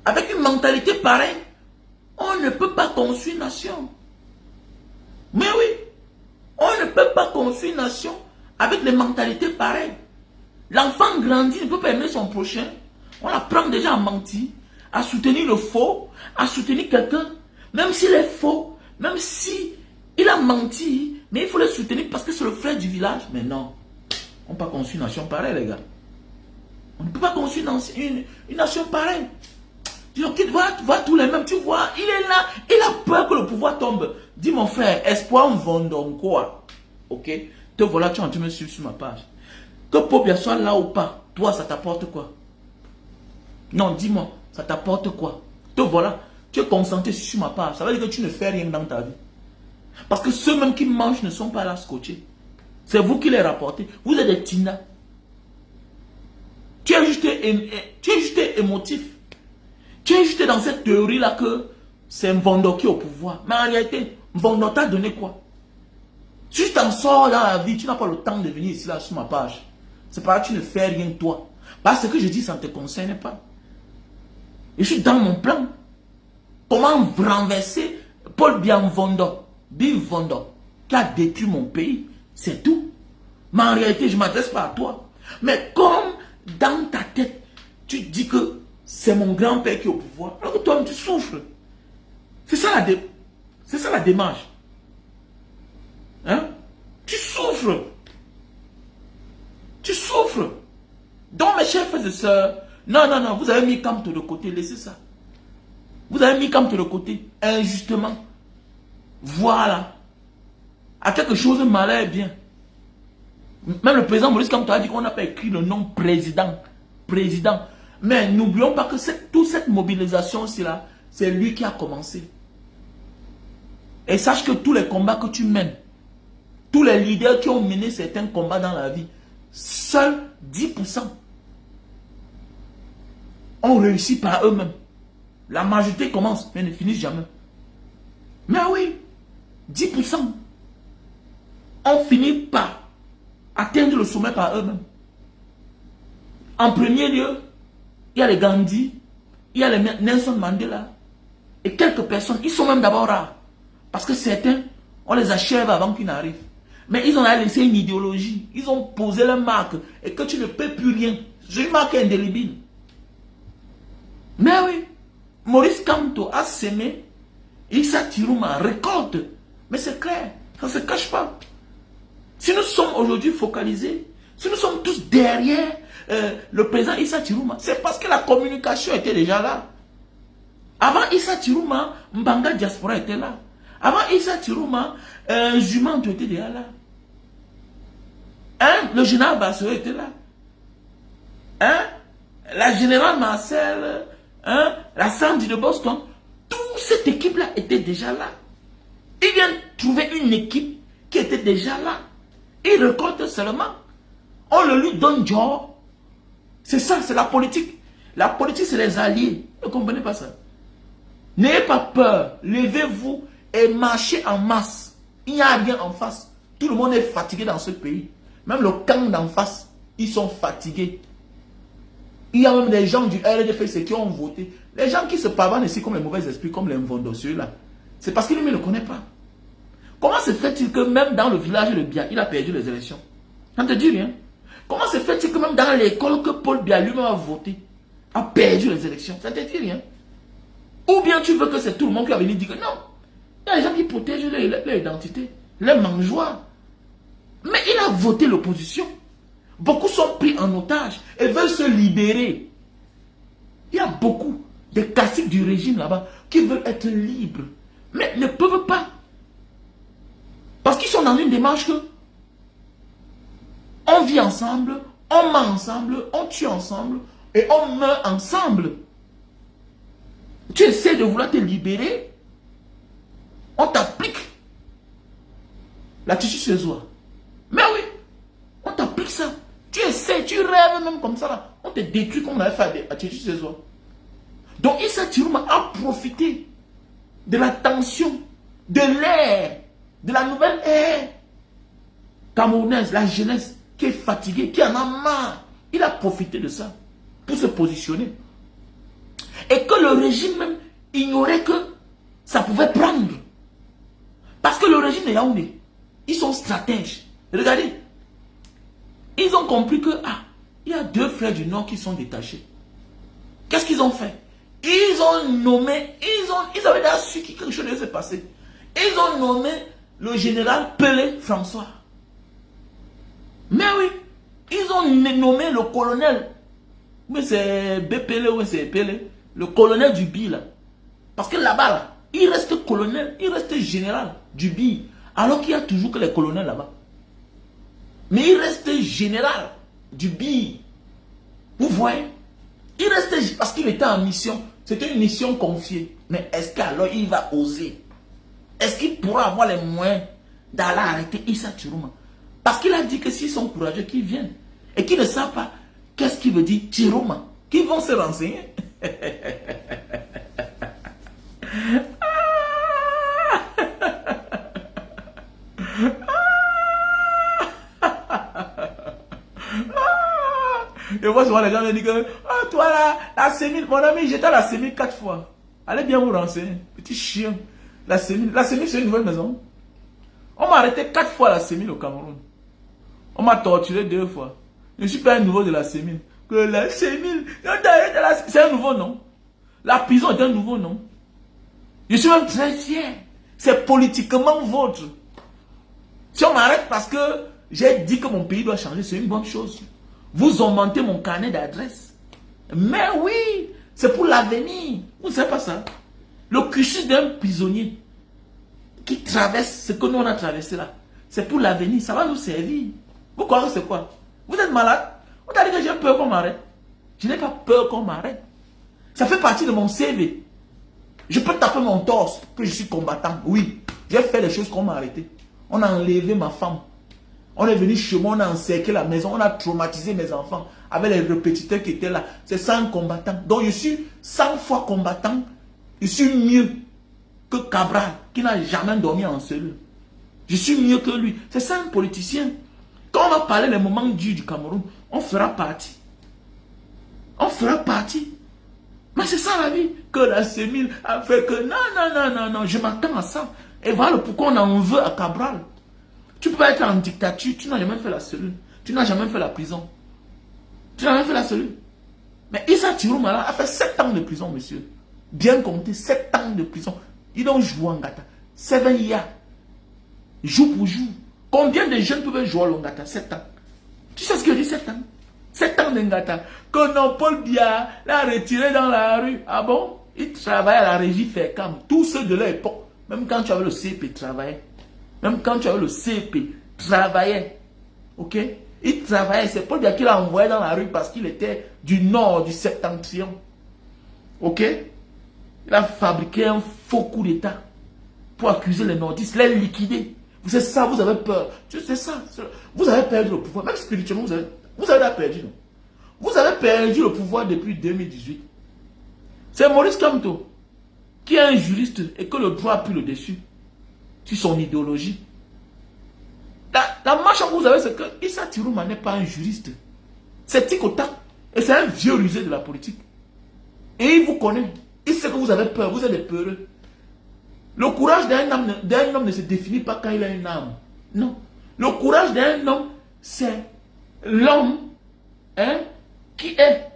avec une mentalité pareille, on ne peut pas construire une nation. Mais oui, on ne peut pas construire une nation avec des mentalités pareilles. L'enfant grandit, ne peut pas aimer son prochain. On apprend déjà à mentir, à soutenir le faux, à soutenir quelqu'un, même s'il est faux, même si il a menti, mais il faut le soutenir parce que c'est le frère du village. Mais non, on ne peut pas construire une nation pareille, les gars. On ne peut pas construire une nation pareille. Tu vois tous les mêmes, tu vois, il est là, il a peur que le pouvoir tombe. Dis mon frère, espoir on vend donc quoi? Ok? Te voilà, tu es en train de me suivre sur ma page. Que Pobia soit là ou pas, toi ça t'apporte quoi? Non, dis-moi, ça t'apporte quoi? Te voilà, tu es concentré sur ma page. Ça veut dire que tu ne fais rien dans ta vie. Parce que ceux même qui mangent ne sont pas là scotchés. C'est vous qui les rapportez. Vous êtes des Tina. Tu es juste émotif. Tu es juste dans cette théorie-là que c'est Mvondo qui est au pouvoir. Mais en réalité, Mvondo t'a donné quoi? Si tu t'en sors dans la vie, tu n'as pas le temps de venir ici là sur ma page. C'est pas que tu ne fais rien toi. Parce que je dis, ça ne te concerne pas. Je suis dans mon plan. Comment renverser Paul Biya Mvondo, Bivondo, qui a détruit mon pays. C'est tout. Mais en réalité, je ne m'adresse pas à toi. Mais comme dans ta tête, tu dis que c'est mon grand-père qui est au pouvoir, alors que toi-même tu souffres. C'est ça la démarche. Hein? Tu souffres. Tu souffres. Donc, mes chers frères et sœurs, non, non, non, vous avez mis Kamto de côté, laissez ça. Vous avez mis Kamto de côté, injustement. Voilà. À quelque chose, malin est bien. Même le président Maurice Kamto a dit qu'on n'a pas écrit le nom président. Président. Mais n'oublions pas que toute cette mobilisation-ci là, c'est lui qui a commencé. Et sache que tous les combats que tu mènes, tous les leaders qui ont mené certains combats dans la vie, seuls 10% ont réussi par eux-mêmes. La majorité commence, mais ne finissent jamais. Mais oui, 10% ont fini par atteindre le sommet par eux-mêmes. En premier lieu, il y a les Gandhi, il y a les Nelson Mandela, et quelques personnes, ils sont même d'abord rares. Parce que certains, on les achève avant qu'ils n'arrivent. Mais ils ont laissé une idéologie, ils ont posé leur marque, et que tu ne peux plus rien. C'est une marque indélébile. Mais oui, Maurice Kamto a semé, Issa Tirouma récolte. Mais c'est clair, ça ne se cache pas. Si nous sommes aujourd'hui focalisés, si nous sommes tous derrière le président Issa Tirouma, c'est parce que la communication était déjà là. Avant Issa Tirouma, Mbanga Diaspora était là. Avant Issa Tirouma, Jumanto était déjà là. Hein? Le général Basseur était là. Hein? La générale Marcel, hein? La Sandy de Boston, toute cette équipe-là était déjà là. Ils viennent trouver une équipe qui était déjà là. Ils récoltent seulement. On le lui donne job. C'est ça, c'est la politique. La politique, c'est les alliés. Vous ne comprenez pas ça? N'ayez pas peur. Levez-vous et marchez en masse. Il n'y a rien en face. Tout le monde est fatigué dans ce pays. Même le camp d'en face, ils sont fatigués. Il y a même des gens du RDPC qui ont voté. Les gens qui se pavanent ici comme les mauvais esprits, comme les Mvondossieux là. C'est parce qu'il ne le connaît pas. Comment se fait-il que même dans le village de Bia, il a perdu les élections? Ça ne te dit rien. Comment se fait-il que même dans l'école que Paul Bia lui-même a voté, a perdu les élections? Ça ne te dit rien. Ou bien tu veux que c'est tout le monde qui a venu dire que non. Il y a des gens qui protègent leur identité, leur mangeoire. Mais il a voté l'opposition. Beaucoup sont pris en otage et veulent se libérer. Il y a beaucoup de classiques du régime là-bas qui veulent être libres, mais ne peuvent pas. Parce qu'ils sont dans une démarche que on vit ensemble, on ment ensemble, on tue ensemble et on meurt ensemble. Tu essaies de vouloir te libérer, on t'applique la tissu césoire. Mais oui, on t'applique ça. Tu essaies, tu rêves même comme ça là. On te détruit comme on avait fait à tissu césoire. Donc Issa Tirouma a profité de la tension, de l'ère, de la nouvelle ère camerounaise, la jeunesse qui est fatiguée, qui en a marre. Il a profité de ça pour se positionner. Et que le régime même ignorait que ça pouvait prendre. Parce que le régime de Yaoundé, ils sont stratèges. Regardez, ils ont compris que il y a deux frères du Nord qui sont détachés. Qu'est-ce qu'ils ont fait? Ils ont nommé, ils avaient déjà su que quelque chose allait se passer. Ils ont nommé le général Pelé François. Mais oui, ils ont nommé le colonel, mais c'est Bépélé ou c'est Pelé, le colonel du BI là. Parce que là-bas, là, il reste colonel, il reste général du BI, alors qu'il y a toujours que les colonels là-bas. Mais il reste général du BI. Vous voyez? Il restait parce qu'il était en mission. C'était une mission confiée. Mais est-ce qu'alors il va oser? Est-ce qu'il pourra avoir les moyens d'aller arrêter Issa Tirouma? Parce qu'il a dit que s'ils sont courageux, qu'ils viennent. Et qu'ils ne savent pas qu'est-ce qu'il veut dire Tirouma. Qu'ils vont se renseigner. Et moi, souvent, les gens me disent que, toi là, la sémile, mon ami, j'étais à la sémile 4 fois. Allez bien vous renseigner, petit chien. La sémile, c'est une nouvelle maison. On m'a arrêté 4 fois à la sémile au Cameroun. On m'a torturé 2 fois. Je ne suis pas un nouveau de la sémile. Que la sémile, c'est un nouveau nom. La prison est un nouveau nom. Je suis même très fier. C'est politiquement vôtre. Si on m'arrête parce que j'ai dit que mon pays doit changer, c'est une bonne chose. Vous augmentez mon carnet d'adresse. Mais oui, c'est pour l'avenir. Vous ne savez pas ça? Le cursus d'un prisonnier qui traverse ce que nous on a traversé là, c'est pour l'avenir. Ça va nous servir. Vous croyez que c'est quoi? Vous êtes malade? On t'a dit que j'ai peur qu'on m'arrête. Je n'ai pas peur qu'on m'arrête. Ça fait partie de mon CV. Je peux taper mon torse que je suis combattant. Oui, j'ai fait les choses qu'on m'a arrêté. On a enlevé ma femme. On est venu chez moi, on a encerclé la maison, on a traumatisé mes enfants avec les répétiteurs qui étaient là. C'est ça un combattant. Donc je suis 100 fois combattant. Je suis mieux que Cabral, qui n'a jamais dormi en cellule. Je suis mieux que lui. C'est ça un politicien. Quand on va parler des moments durs du Cameroun, on fera partie. On fera partie. Mais c'est ça la vie. Que la sémile a fait que non, je m'attends à ça. Et voilà pourquoi on en veut à Cabral. Tu peux être en dictature, tu n'as jamais fait la cellule. Tu n'as jamais fait la prison. Tu n'as jamais fait la cellule. Mais Issa Tiroumala a fait 7 ans de prison, monsieur. Bien compté, 7 ans de prison. Ils ont joué en gata. 7 years. Jour pour jour. Combien de jeunes peuvent jouer au Ngata? 7 ans. Tu sais ce que je dis 7 ans? 7 ans de Ngata. Que non, Paul Biya l'a retiré dans la rue. Ah bon? Il travaillait à la régie FECAM. Tous ceux de l'époque. Même quand tu avais le CP, travaillait. Même quand tu avais le CP, travaillait. Ok? Il travaillait. C'est Paul Biya qui l'a envoyé dans la rue parce qu'il était du nord, du septentrion. Ok? Il a fabriqué un faux coup d'État pour accuser les nordistes, les liquider. C'est ça, vous avez peur. C'est ça. Vous avez perdu le pouvoir. Même spirituellement, vous avez perdu. Non? Vous avez perdu le pouvoir depuis 2018. C'est Maurice Kamto qui est un juriste et que le droit a pris le dessus sur son idéologie. La marche que vous avez, c'est que Issa Tirouma n'est pas un juriste. C'est Tikota. Et c'est un vieux rusé de la politique. Et il vous connaît. Il sait que vous avez peur. Vous êtes des peureux. Le courage d'un homme ne se définit pas quand il a une âme. Non. Le courage d'un homme, c'est l'homme qui est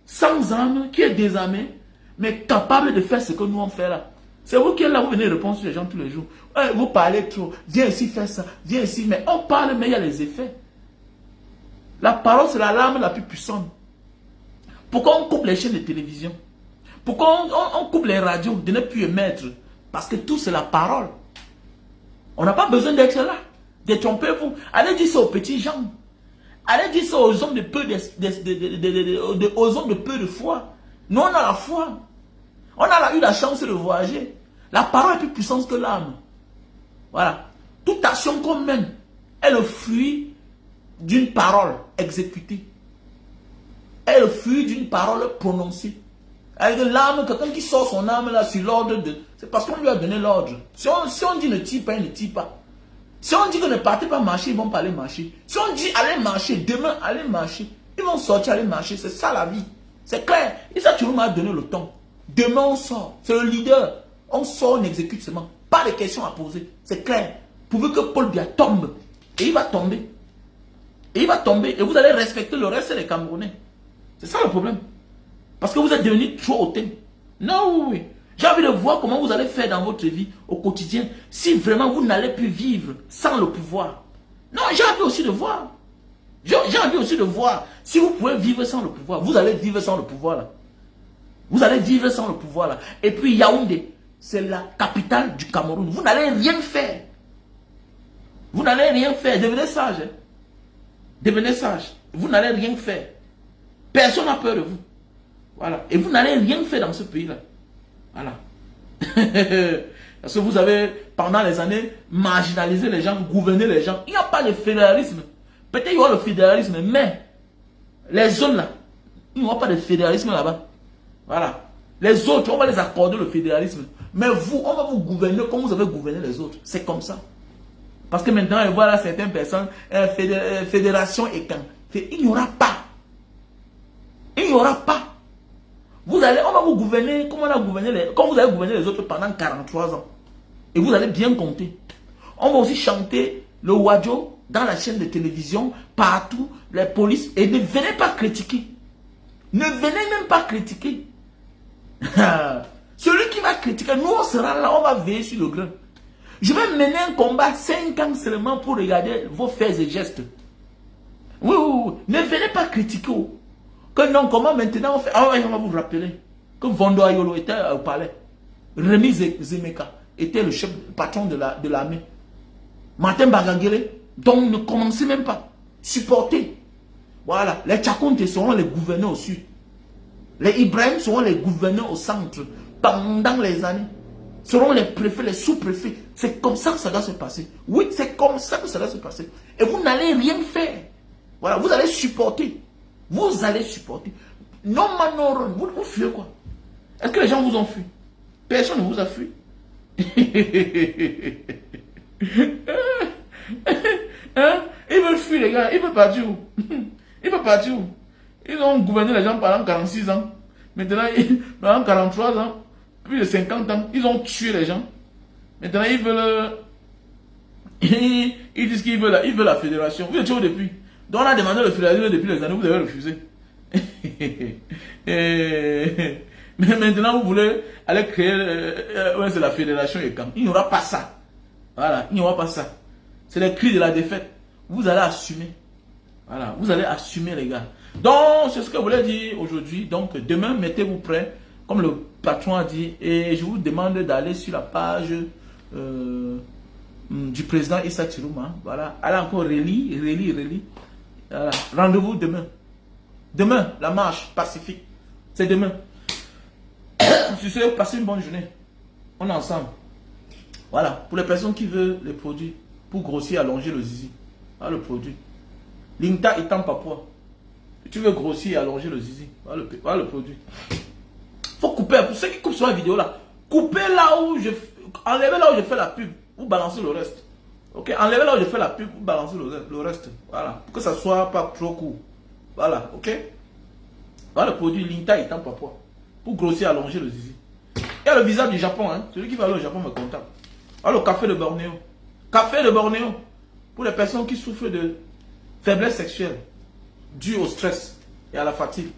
sans âme, qui est désarmé, mais capable de faire ce que nous on fait là. C'est vous qui êtes là, vous venez répondre sur les gens tous les jours. Vous parlez trop, viens ici faire ça, viens ici, mais on parle, mais il y a les effets. La parole, c'est la lame la plus puissante. Pourquoi on coupe les chaînes de télévision? Pourquoi on coupe les radios de ne plus émettre? Parce que tout c'est la parole. On n'a pas besoin d'être là. Détrompez-vous. Allez dire ça aux petits gens. Allez dire ça aux hommes de peu aux hommes de peu de foi. Nous on a la foi. On a eu la chance de voyager. La parole est plus puissante que l'âme. Voilà. Toute action qu'on mène est le fruit d'une parole exécutée. Est le fruit d'une parole prononcée. Avec l'âme, quelqu'un qui sort son âme là sur l'ordre de... C'est parce qu'on lui a donné l'ordre. Si on dit ne tire pas, il ne tire pas. Si on dit que ne partez pas marcher, ils ne vont pas aller marcher. Si on dit allez marcher, demain allez marcher, ils vont sortir aller marcher. C'est ça la vie. C'est clair. Et ça, tu m'as donné le temps. Demain on sort. C'est le leader. On sort, on exécute seulement. Pas de questions à poser. C'est clair. Pourvu que Paul Biya tombe. Et il va tomber. Et il va tomber. Et vous allez respecter le reste des Camerounais. C'est ça le problème. Parce que vous êtes devenu trop hautain. Non, oui. J'ai envie de voir comment vous allez faire dans votre vie au quotidien si vraiment vous n'allez plus vivre sans le pouvoir. Non, j'ai envie aussi de voir. J'ai envie aussi de voir si vous pouvez vivre sans le pouvoir. Vous allez vivre sans le pouvoir là. Vous allez vivre sans le pouvoir là. Et puis Yaoundé, c'est la capitale du Cameroun. Vous n'allez rien faire. Vous n'allez rien faire. Devenez sage. Hein? Devenez sage. Vous n'allez rien faire. Personne n'a peur de vous. Voilà. Et vous n'allez rien faire dans ce pays-là. Voilà. Parce que vous avez, pendant les années, marginalisé les gens, gouverné les gens. Il n'y a pas de fédéralisme. Peut-être qu'il y aura le fédéralisme, mais les zones là, il n'y aura pas de fédéralisme là-bas. Voilà. Les autres, on va les accorder le fédéralisme. Mais vous, on va vous gouverner comme vous avez gouverné les autres. C'est comme ça. Parce que maintenant, voilà certaines personnes, fédération et camp. Il n'y aura pas. Il n'y aura pas. On va vous gouverner comme vous avez gouverné les autres pendant 43 ans. Et vous allez bien compter. On va aussi chanter le Wadjo dans la chaîne de télévision, partout, les polices. Et ne venez pas critiquer. Ne venez même pas critiquer. Celui qui va critiquer, nous on sera là, on va veiller sur le grain. Je vais mener un combat 5 ans seulement pour regarder vos faits et gestes. Oui, oui, oui. Ne venez pas critiquer. Que non, comment maintenant on fait? Ah ouais, on va vous rappeler que Vondo Ayolo était au palais. Rémi Zemeka était le chef, le patron de l'armée. Martin Bagagere, donc ne commencez même pas. Supportez. Voilà. Les Tchakonte seront les gouverneurs au sud. Les Ibrahim seront les gouverneurs au centre. Pendant les années. Seront les préfets, les sous-préfets. C'est comme ça que ça doit se passer. Oui, c'est comme ça que ça doit se passer. Et vous n'allez rien faire. Voilà, vous allez supporter. Vous allez supporter. Non, Manoron, vous fuyez quoi? Est-ce que les gens vous ont fui? Personne ne vous a fui. Hein? Ils veulent fuir, les gars. Ils veulent partir où? Ils veulent partir où? Ils ont gouverné les gens pendant 46 ans. Maintenant, pendant 43 ans, plus de 50 ans, ils ont tué les gens. Maintenant, ils veulent... Ils disent qu'ils veulent, la fédération. Vous êtes où depuis? Donc on a demandé la fédération depuis les années, vous avez refusé. Mais maintenant, vous voulez aller créer... ouais, c'est la fédération et quand. Il n'y aura pas ça. Voilà, il n'y aura pas ça. C'est le cri de la défaite. Vous allez assumer. Voilà, vous allez assumer, les gars. Donc, c'est ce que je voulais dire aujourd'hui. Donc, demain, mettez-vous prêts, comme le patron a dit. Et je vous demande d'aller sur la page du président Issa Chirouma. Voilà, allez encore relire. Voilà. Rendez-vous demain. Demain, la marche pacifique. C'est demain. Sur ce, passez une bonne journée. On est ensemble. Voilà, pour les personnes qui veulent les produits, pour grossir, allonger le zizi. Voilà le produit. L'Inta étant Papua. Tu veux grossir et allonger le zizi. Voilà le produit. Faut couper. Pour ceux qui coupent sur la vidéo là, coupez là où je... Enlevez là où je fais la pub. Vous balancez le reste. Ok, enlevez là où je fais la pub. Vous balancez le reste. Voilà. Pour que ça soit pas trop court. Voilà, ok. Voilà le produit L'Inta étant Papua. Pour grossir et allonger le zizi. Il y a le visa du Japon. Hein. Celui qui va aller au Japon me contacte. Voilà le café de Bornéo. Café de Bornéo. Pour les personnes qui souffrent de faiblesse sexuelle due au stress et à la fatigue.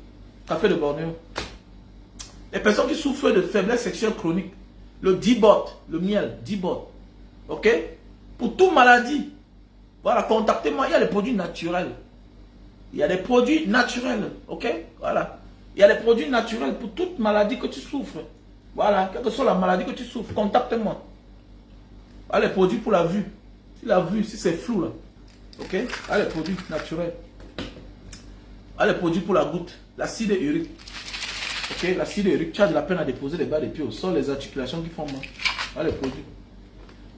Café de Bornéo. Les personnes qui souffrent de faiblesse sexuelle chronique. Le D-Bot, le miel, D-Bot. Ok? Pour toute maladie. Voilà, contactez-moi. Il y a des produits naturels. Il y a des produits naturels. Ok? Voilà. Il y a des produits naturels pour toute maladie que tu souffres. Voilà. Quelle que soit la maladie que tu souffres, contacte-moi. Voilà les produits pour la vue. Si la vue, si c'est flou là. Ok? Voilà les produits naturels. Voilà les produits pour la goutte. L'acide urique. Ok? L'acide urique, tu as de la peine à déposer les bas des pieds au sol, les articulations qui font mal. Voilà les produits.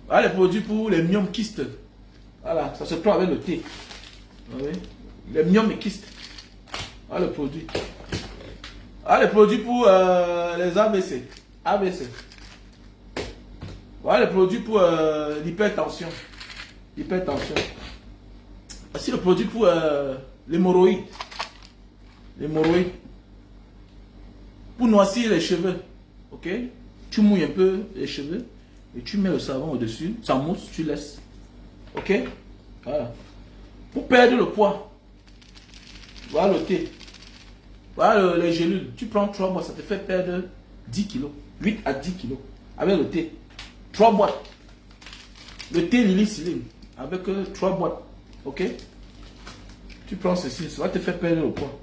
Voilà les produits pour les myomes kystes. Voilà, ça se prend avec le thé. Oui. Les myomes et kystes. Voilà le produit. Voilà les produits pour les AVC. AVC. Voilà les produits pour l'hypertension. L'hypertension. Voici le produit pour l'hémorroïde. L'hémorroïde. Pour noircir les cheveux. Ok? Tu mouilles un peu les cheveux. Et tu mets le savon au-dessus. Ça mousse, tu laisses. Ok? Voilà. Pour perdre le poids. Voilà le thé. Voilà les gélules. Tu prends 3 mois, ça te fait perdre 10 kilos. 8 à 10 kilos. Avec le thé. 3 boîtes. Le thé Lily avec 3 boîtes. Ok? Tu prends ceci, ça va te faire perdre le poids.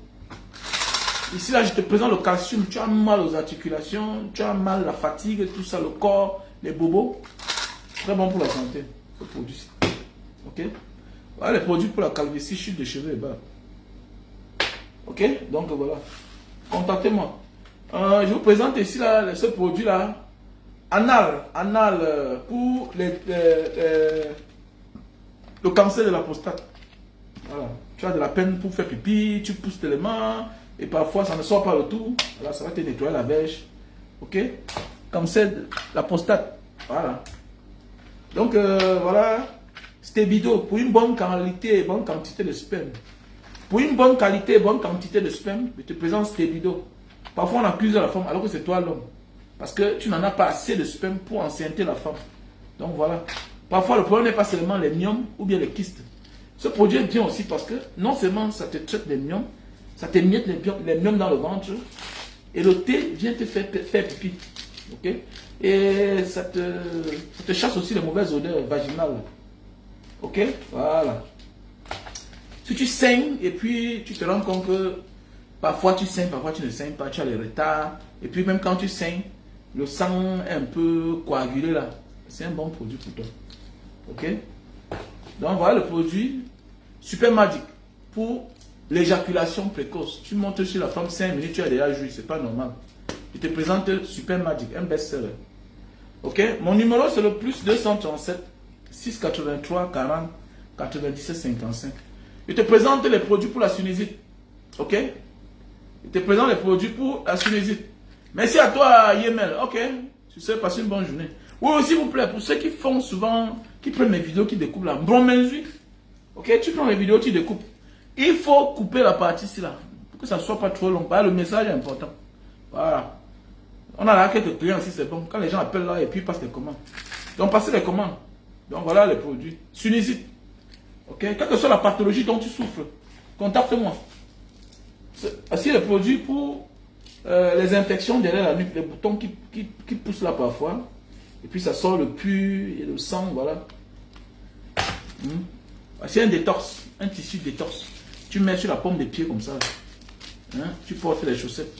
Ici, là, je te présente le calcium. Tu as mal aux articulations, tu as mal à la fatigue, tout ça, le corps, les bobos. Très bon pour la santé, ce produit-ci. Ok? Voilà les produits pour la calvitie, chute de cheveux et bas. Ok? Donc voilà. Contactez-moi. Je vous présente ici là, ce produit-là. Anal pour le cancer de la prostate. Voilà. Tu as de la peine pour faire pipi, tu pousses tellement et parfois ça ne sort pas le tout. Voilà, ça va te nettoyer la verge. Ok? Cancer de la prostate. Voilà. Donc voilà. Stébido pour une bonne qualité et bonne quantité de sperme. Pour une bonne qualité et bonne quantité de sperme, je te présente Stébido. Parfois on accuse la femme alors que c'est toi l'homme. Parce que tu n'en as pas assez de sperme pour enceinte la femme. Donc voilà. Parfois le problème n'est pas seulement les myomes ou bien les kystes. Ce produit est bien aussi parce que non seulement ça te traite les myomes, ça t'émiette les myomes dans le ventre. Et le thé vient te faire pipi. Ok? Et ça te chasse aussi les mauvaises odeurs vaginales. Ok? Voilà. Si tu saignes et puis tu te rends compte que parfois tu saignes, parfois tu ne saignes pas, tu as les retards. Et puis même quand tu saignes, le sang est un peu coagulé là. C'est un bon produit pour toi. Ok? Donc voilà le produit Super Magic pour l'éjaculation précoce. Tu montes sur la femme 5 minutes, tu as déjà joui, c'est pas normal. Je te présente Super Magic, un best-seller. Ok? Mon numéro c'est le plus 237 683 40 97 55. Je te présente les produits pour la sinusite. Ok? Je te présente les produits pour la sinusite. Merci à toi, Yemel. Ok? Tu sais, passer une bonne journée. Oui, s'il vous plaît, pour ceux qui font souvent, qui prennent mes vidéos, qui découpent là. Bromenzui. Ok? Tu prends mes vidéos, tu découpes. Il faut couper la partie ici là. Pour que ça ne soit pas trop long. Parce que le message est important. Voilà. On a là quelques clients ici, c'est bon. Quand les gens appellent là et puis ils passent les commandes. Donc, passez les commandes. Donc, voilà les produits. Sinusite. Ok? Quelle que soit la pathologie dont tu souffres, contacte-moi. Voici les produits pour les infections derrière la nuque, les boutons qui poussent là parfois. Et puis ça sort le pus et le sang, voilà. Voici un détorse, un tissu détorse. Tu mets sur la paume des pieds comme ça. Hein? Tu portes les chaussettes.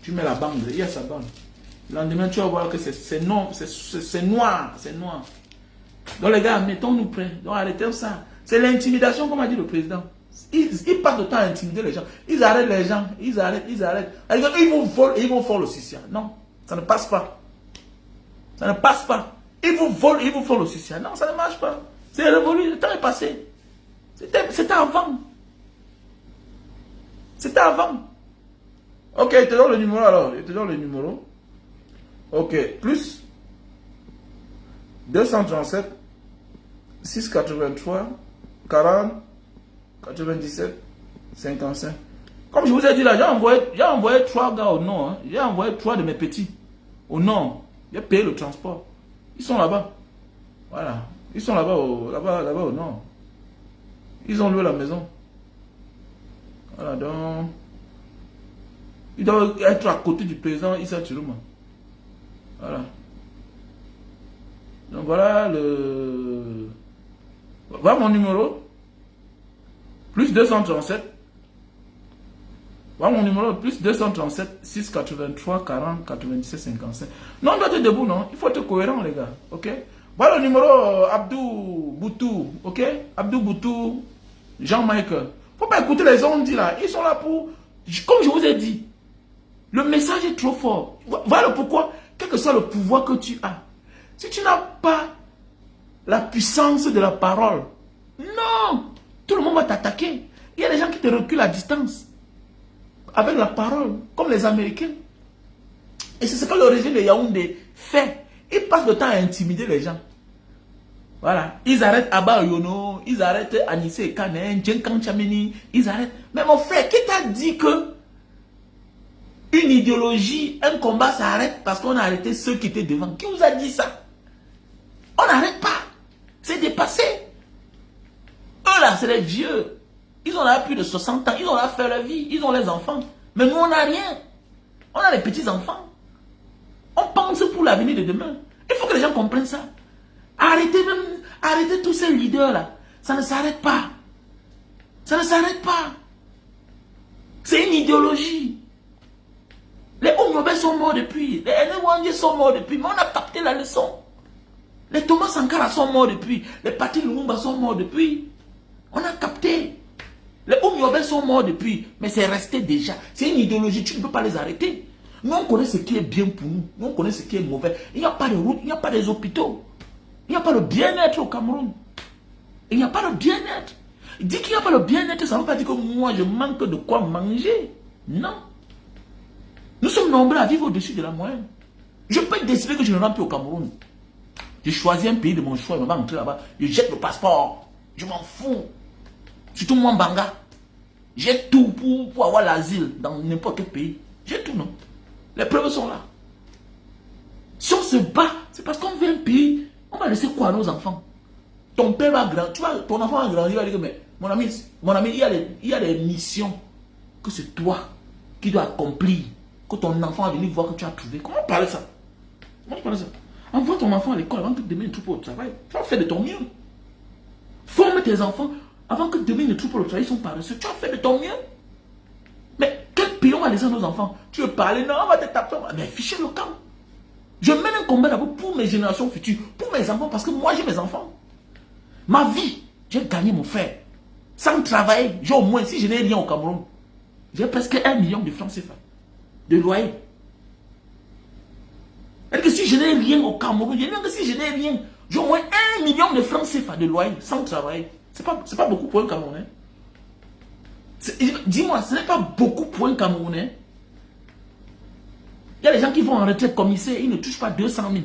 Tu mets la bande, il y a sa bande. Le lendemain, tu vas voir que c'est noir, c'est noir. Donc les gars, mettons-nous prêts. Donc arrêtons ça. C'est l'intimidation, comme a dit le président. Ils passent le temps à intimider les gens. Ils arrêtent les gens. Ils arrêtent. Ils vont voler le Sissia. Non, ça ne passe pas. Ça ne passe pas. Ils vous volent le Sissia. Non, ça ne marche pas. C'est révolu. Le temps est passé. C'était avant. C'était avant. Ok, je te donne le numéro alors. Je te donne le numéro. Ok, plus 237 683 40 97 55. Comme je vous ai dit là, j'ai envoyé 3 gars au nord. Hein. J'ai envoyé 3 de mes petits au nord. J'ai payé le transport. Ils sont là-bas. Voilà. Ils sont là-bas au nord. Ils ont loué la maison. Voilà donc. Ils doivent être à côté du président Issa Chiruma. Voilà. Donc voilà voilà mon numéro. Plus 237. Voilà mon numéro. Plus 237 683 40 97 55. Non, on doit être debout, non. Il faut être cohérent, les gars. Ok. Voilà le numéro Abdou Boutou. Ok. Abdou Boutou. Jean-Michael. Faut pas écouter les ondits là. Ils sont là pour. Comme je vous ai dit. Le message est trop fort. Voilà pourquoi. Quel que soit le pouvoir que tu as. Si tu n'as pas la puissance de la parole. Non. Tout le monde va t'attaquer. Il y a des gens qui te reculent à distance. Avec la parole. Comme les Américains. Et c'est ce que le régime de Yaoundé fait. Ils passent le temps à intimider les gens. Voilà. Ils arrêtent Abba Yono. Ils arrêtent Anissé Kanen. Djenkan Chamini. Ils arrêtent. Mais mon frère, qui t'a dit que une idéologie, un combat s'arrête parce qu'on a arrêté ceux qui étaient devant? Qui vous a dit ça? On n'arrête pas. C'est dépassé. Eux là, c'est les vieux. Ils ont là plus de 60 ans. Ils ont là fait leur vie. Ils ont les enfants. Mais nous, on n'a rien. On a les petits-enfants. On pense pour l'avenir de demain. Il faut que les gens comprennent ça. Arrêtez tous ces leaders-là. Ça ne s'arrête pas. Ça ne s'arrête pas. C'est une idéologie. Les Oumyobé sont morts depuis. Les Enewandje sont morts depuis. Mais on a capté la leçon. Les Thomas Sankara sont morts depuis. Les Patrick Lumumba sont morts depuis. On a capté. Les Oumyobé sont morts depuis. Mais c'est resté déjà. C'est une idéologie. Tu ne peux pas les arrêter. Nous, on connaît ce qui est bien pour nous. Nous, on connaît ce qui est mauvais. Il n'y a pas de route. Il n'y a pas des hôpitaux. Il n'y a pas de bien-être au Cameroun. Il n'y a pas de bien-être. Dit qu'il n'y a pas de bien-être, ça ne veut pas dire que moi, je manque de quoi manger. Non. Nous sommes nombreux à vivre au-dessus de la moyenne. Je peux décider que je ne rentre plus au Cameroun. Je choisis un pays de mon choix, je vais entrer là-bas. Je jette le passeport. Je m'en fous. Surtout moi, Banga. J'ai tout pour avoir l'asile dans n'importe quel pays. J'ai tout, non? Les preuves sont là. Si on se bat, c'est parce qu'on veut un pays. On va laisser quoi à nos enfants? Ton père va grandir. Tu vois, ton enfant va grandir. Il va dire que, mais mon ami, il y a des missions que c'est toi qui dois accomplir. Que ton enfant va venir voir que tu as trouvé. Comment parler ça? Moi, je parle de ça. Envoie ton enfant à l'école avant que demain il trouve au travail. Tu vas faire de ton mieux. Forme tes enfants avant que demain ils ne trouvent pas le travail, ils sont paresseux. Tu as fait de ton mieux. Mais quel pays on va laisser à nos enfants? Tu veux parler? Non, on va te taper. Mais fichez le camp. Je mène un combat d'abord pour mes générations futures, pour mes enfants, parce que moi j'ai mes enfants. Ma vie, j'ai gagné mon frère. Sans travailler, j'ai au moins, si je n'ai rien au Cameroun, j'ai presque 1 million de francs CFA de loyer. Et que si je n'ai rien au Cameroun, si je n'ai rien, j'ai au moins 1 million de francs CFA de loyer sans travailler. C'est pas beaucoup pour un Camerounais. Dis-moi, ce n'est pas beaucoup pour un Camerounais. Il y a des gens qui vont en retraite commissaire, ils ne touchent pas 200 000.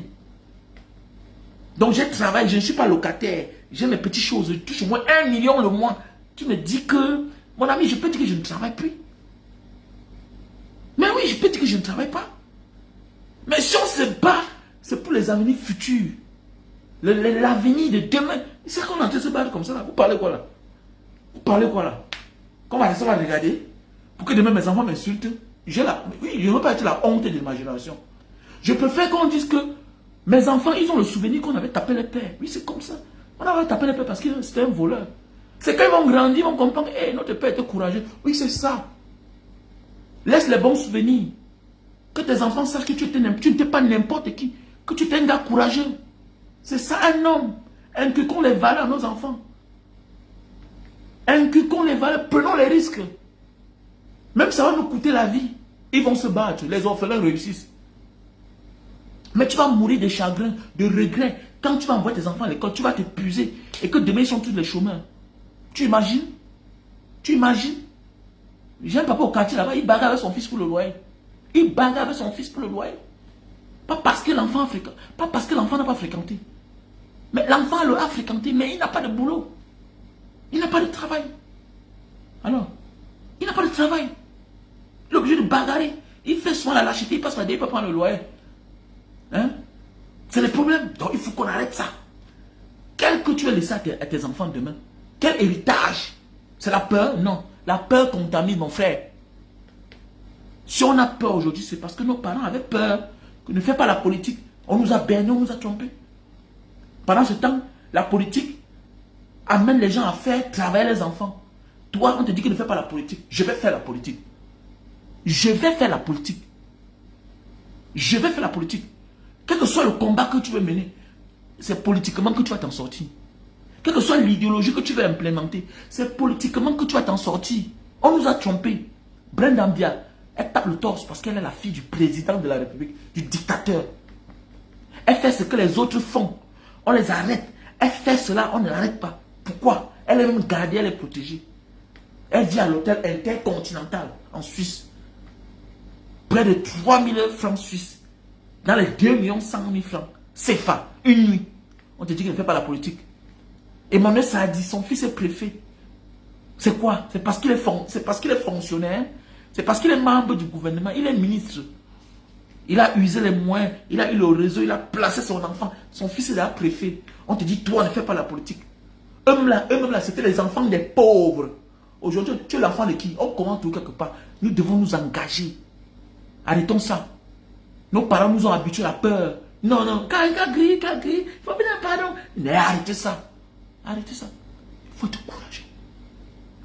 Donc je travaille, je ne suis pas locataire, j'ai mes petites choses, je touche au moins 1 million le mois. Tu me dis que, mon ami, je peux dire que je ne travaille plus. Mais oui, je peux dire que je ne travaille pas. Mais si on se bat, c'est pour les avenirs futurs. L'avenir de demain. C'est qu'on est en train de se battre comme ça là. Vous parlez quoi là? Vous parlez quoi là? Qu'on va rester là regarder pour que demain mes enfants m'insultent. Oui, je ne veux pas être la honte de ma génération. Je préfère qu'on dise que mes enfants, ils ont le souvenir qu'on avait tapé les pères. Oui, c'est comme ça. On avait tapé les pères parce que c'était un voleur. C'est quand ils vont grandir, ils vont comprendre, hey, notre père était courageux. Oui, c'est ça. Laisse les bons souvenirs. Que tes enfants sachent que tu n'étais pas n'importe qui. Que tu étais un gars courageux. C'est ça un homme. Inculquons les valeurs à nos enfants. Inculquons les valeurs, prenons les risques. Même ça va nous coûter la vie. Ils vont se battre, les orphelins réussissent. Mais tu vas mourir de chagrin, de regret. Quand tu vas envoyer tes enfants à l'école, tu vas t'épuiser. Et que demain, ils sont tous les chômeurs. Tu imagines? Tu imagines? J'ai un papa au quartier là-bas, il bagarre avec son fils pour le loyer. Il bagarre avec son fils pour le loyer. Pas parce que l'enfant n'a pas fréquenté. Mais l'enfant a fréquenté, mais il n'a pas de boulot. Il n'a pas de travail. Alors, il n'a pas de travail. Il est obligé de bagarrer. Il fait soin la lâcheté, il passe par des, il peut prendre le loyer. Hein? C'est le problème. Donc il faut qu'on arrête ça. Quel que tu vas laisser à tes enfants demain? Quel héritage? C'est la peur? Non. La peur contamine, mon frère. Si on a peur aujourd'hui, c'est parce que nos parents avaient peur. Que ne fait pas la politique. On nous a berné, on nous a trompés. Pendant ce temps, la politique amène les gens à faire travailler les enfants. Toi, on te dit que ne fais pas la politique. Je vais faire la politique. Je vais faire la politique. Je vais faire la politique. Quel que soit le combat que tu veux mener, c'est politiquement que tu vas t'en sortir. Quelle que soit l'idéologie que tu veux implémenter, c'est politiquement que tu vas t'en sortir. On nous a trompés. Brenda Mbia, elle tape le torse parce qu'elle est la fille du président de la République, du dictateur. Elle fait ce que les autres font. On les arrête. Elle fait cela, on ne l'arrête pas. Pourquoi? Elle est même gardée, elle est protégée. Elle vit à l'hôtel intercontinental en Suisse. Près de 3 000 francs suisses. Dans les 2 100 000 francs. CFA, une nuit. On te dit qu'il ne fait pas la politique. Emmanuel Sadi, son fils est préfet. C'est quoi? C'est parce qu'il est fonctionnaire. C'est parce qu'il est membre du gouvernement. Il est ministre. Il a usé les moyens. Il a eu le réseau. Il a placé son enfant. Son fils est là préfet. On te dit, toi, ne fais pas la politique. Eux-mêmes là, c'était les enfants des pauvres. Aujourd'hui, tu es l'enfant de qui? On commence tout quelque part. Nous devons nous engager. Arrêtons ça. Nos parents nous ont habitués à la peur. Non, non, quand il faut bien pardon. Mais arrêtez ça. Arrêtez ça. Il faut être courageux.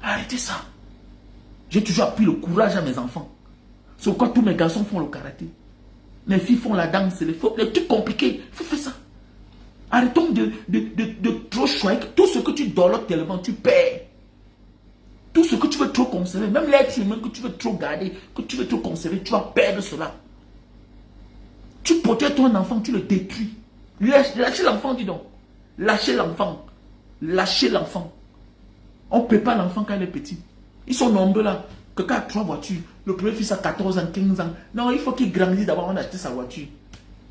Arrêtez ça. J'ai toujours appris le courage à mes enfants. C'est pourquoi tous mes garçons font le karaté. Mes filles font la danse, les trucs compliqués. Il faut faire ça. Arrêtons de trop choisir. Tout ce que tu donnes tellement, tu perds. Tout ce que tu veux trop conserver, même l'être humain que tu veux trop garder, que tu veux trop conserver, tu vas perdre cela. Tu protèges ton enfant, tu le détruis. Lâchez l'enfant, dis donc. Lâchez l'enfant. Lâchez l'enfant. On prépare l'enfant quand il est petit. Ils sont nombreux là. Quelqu'un a 3 voitures. Le premier fils a 14 ans, 15 ans. Non, il faut qu'il grandisse d'abord, on a acheté sa voiture.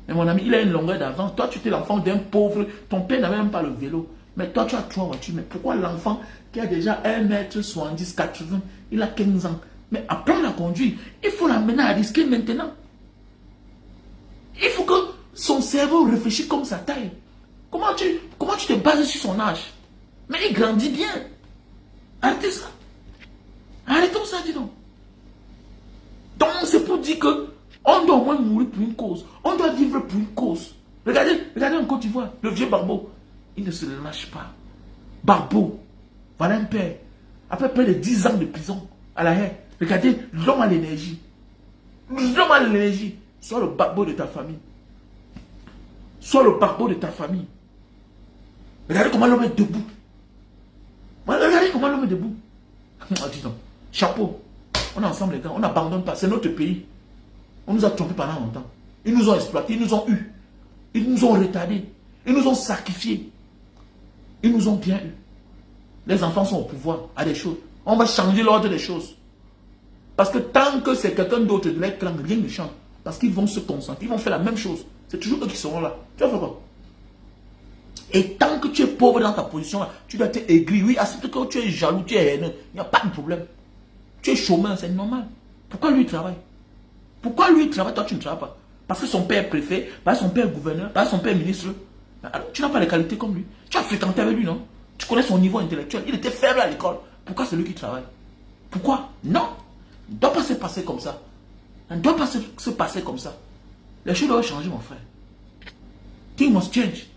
Mais mon ami, il a une longueur d'avance. Toi, tu étais l'enfant d'un pauvre. Ton père n'avait même pas le vélo. Mais toi, tu as 3 voitures. Mais pourquoi l'enfant qui a déjà 1m70, 80, il a 15 ans? Mais apprends à conduire. Il faut l'amener à risquer maintenant. Il faut que son cerveau réfléchisse comme sa taille. Comment tu te bases sur son âge? Mais il grandit bien. Arrêtez ça. Arrêtons ça, dis donc. Donc, c'est pour dire que On doit au moins mourir pour une cause. On doit vivre pour une cause. Regardez en Côte d'Ivoire, le vieux Barbeau. Il ne se lâche pas. Barbeau, voilà un père. Après près de 10 ans de prison à la haie. Regardez, l'homme a l'énergie. L'homme a l'énergie. Sois le Barbeau de ta famille. Sois le Barbeau de ta famille. Regardez comment l'homme est debout. Regardez comment l'homme est debout. Dis donc, chapeau. On est ensemble les gars, on n'abandonne pas. C'est notre pays. On nous a trompés pendant longtemps. Ils nous ont exploités, ils nous ont eu. Ils nous ont retardés. Ils nous ont sacrifiés. Ils nous ont bien eu. Les enfants sont au pouvoir, à des choses. On va changer l'ordre des choses. Parce que tant que c'est quelqu'un d'autre de leur clan, rien ne change. Parce qu'ils vont se concentrer, ils vont faire la même chose. C'est toujours eux qui seront là. Tu vas faire quoi? Et tant que tu es pauvre dans ta position là, tu dois être aigri. Oui, accepte que tu es jaloux, tu es haineux. Il n'y a pas de problème. Tu es chômeur, c'est normal. Pourquoi lui il travaille? Pourquoi lui il travaille, toi tu ne travailles pas? Parce que son père est préfet, parce que son père est gouverneur, parce que son père est ministre. Alors, tu n'as pas les qualités comme lui. Tu as fréquenté avec lui, non? Tu connais son niveau intellectuel. Il était faible à l'école. Pourquoi c'est lui qui travaille? Pourquoi? Non. Il ne doit pas se passer comme ça. Il ne doit pas se passer comme ça. Les choses doivent changer, mon frère. Things must change.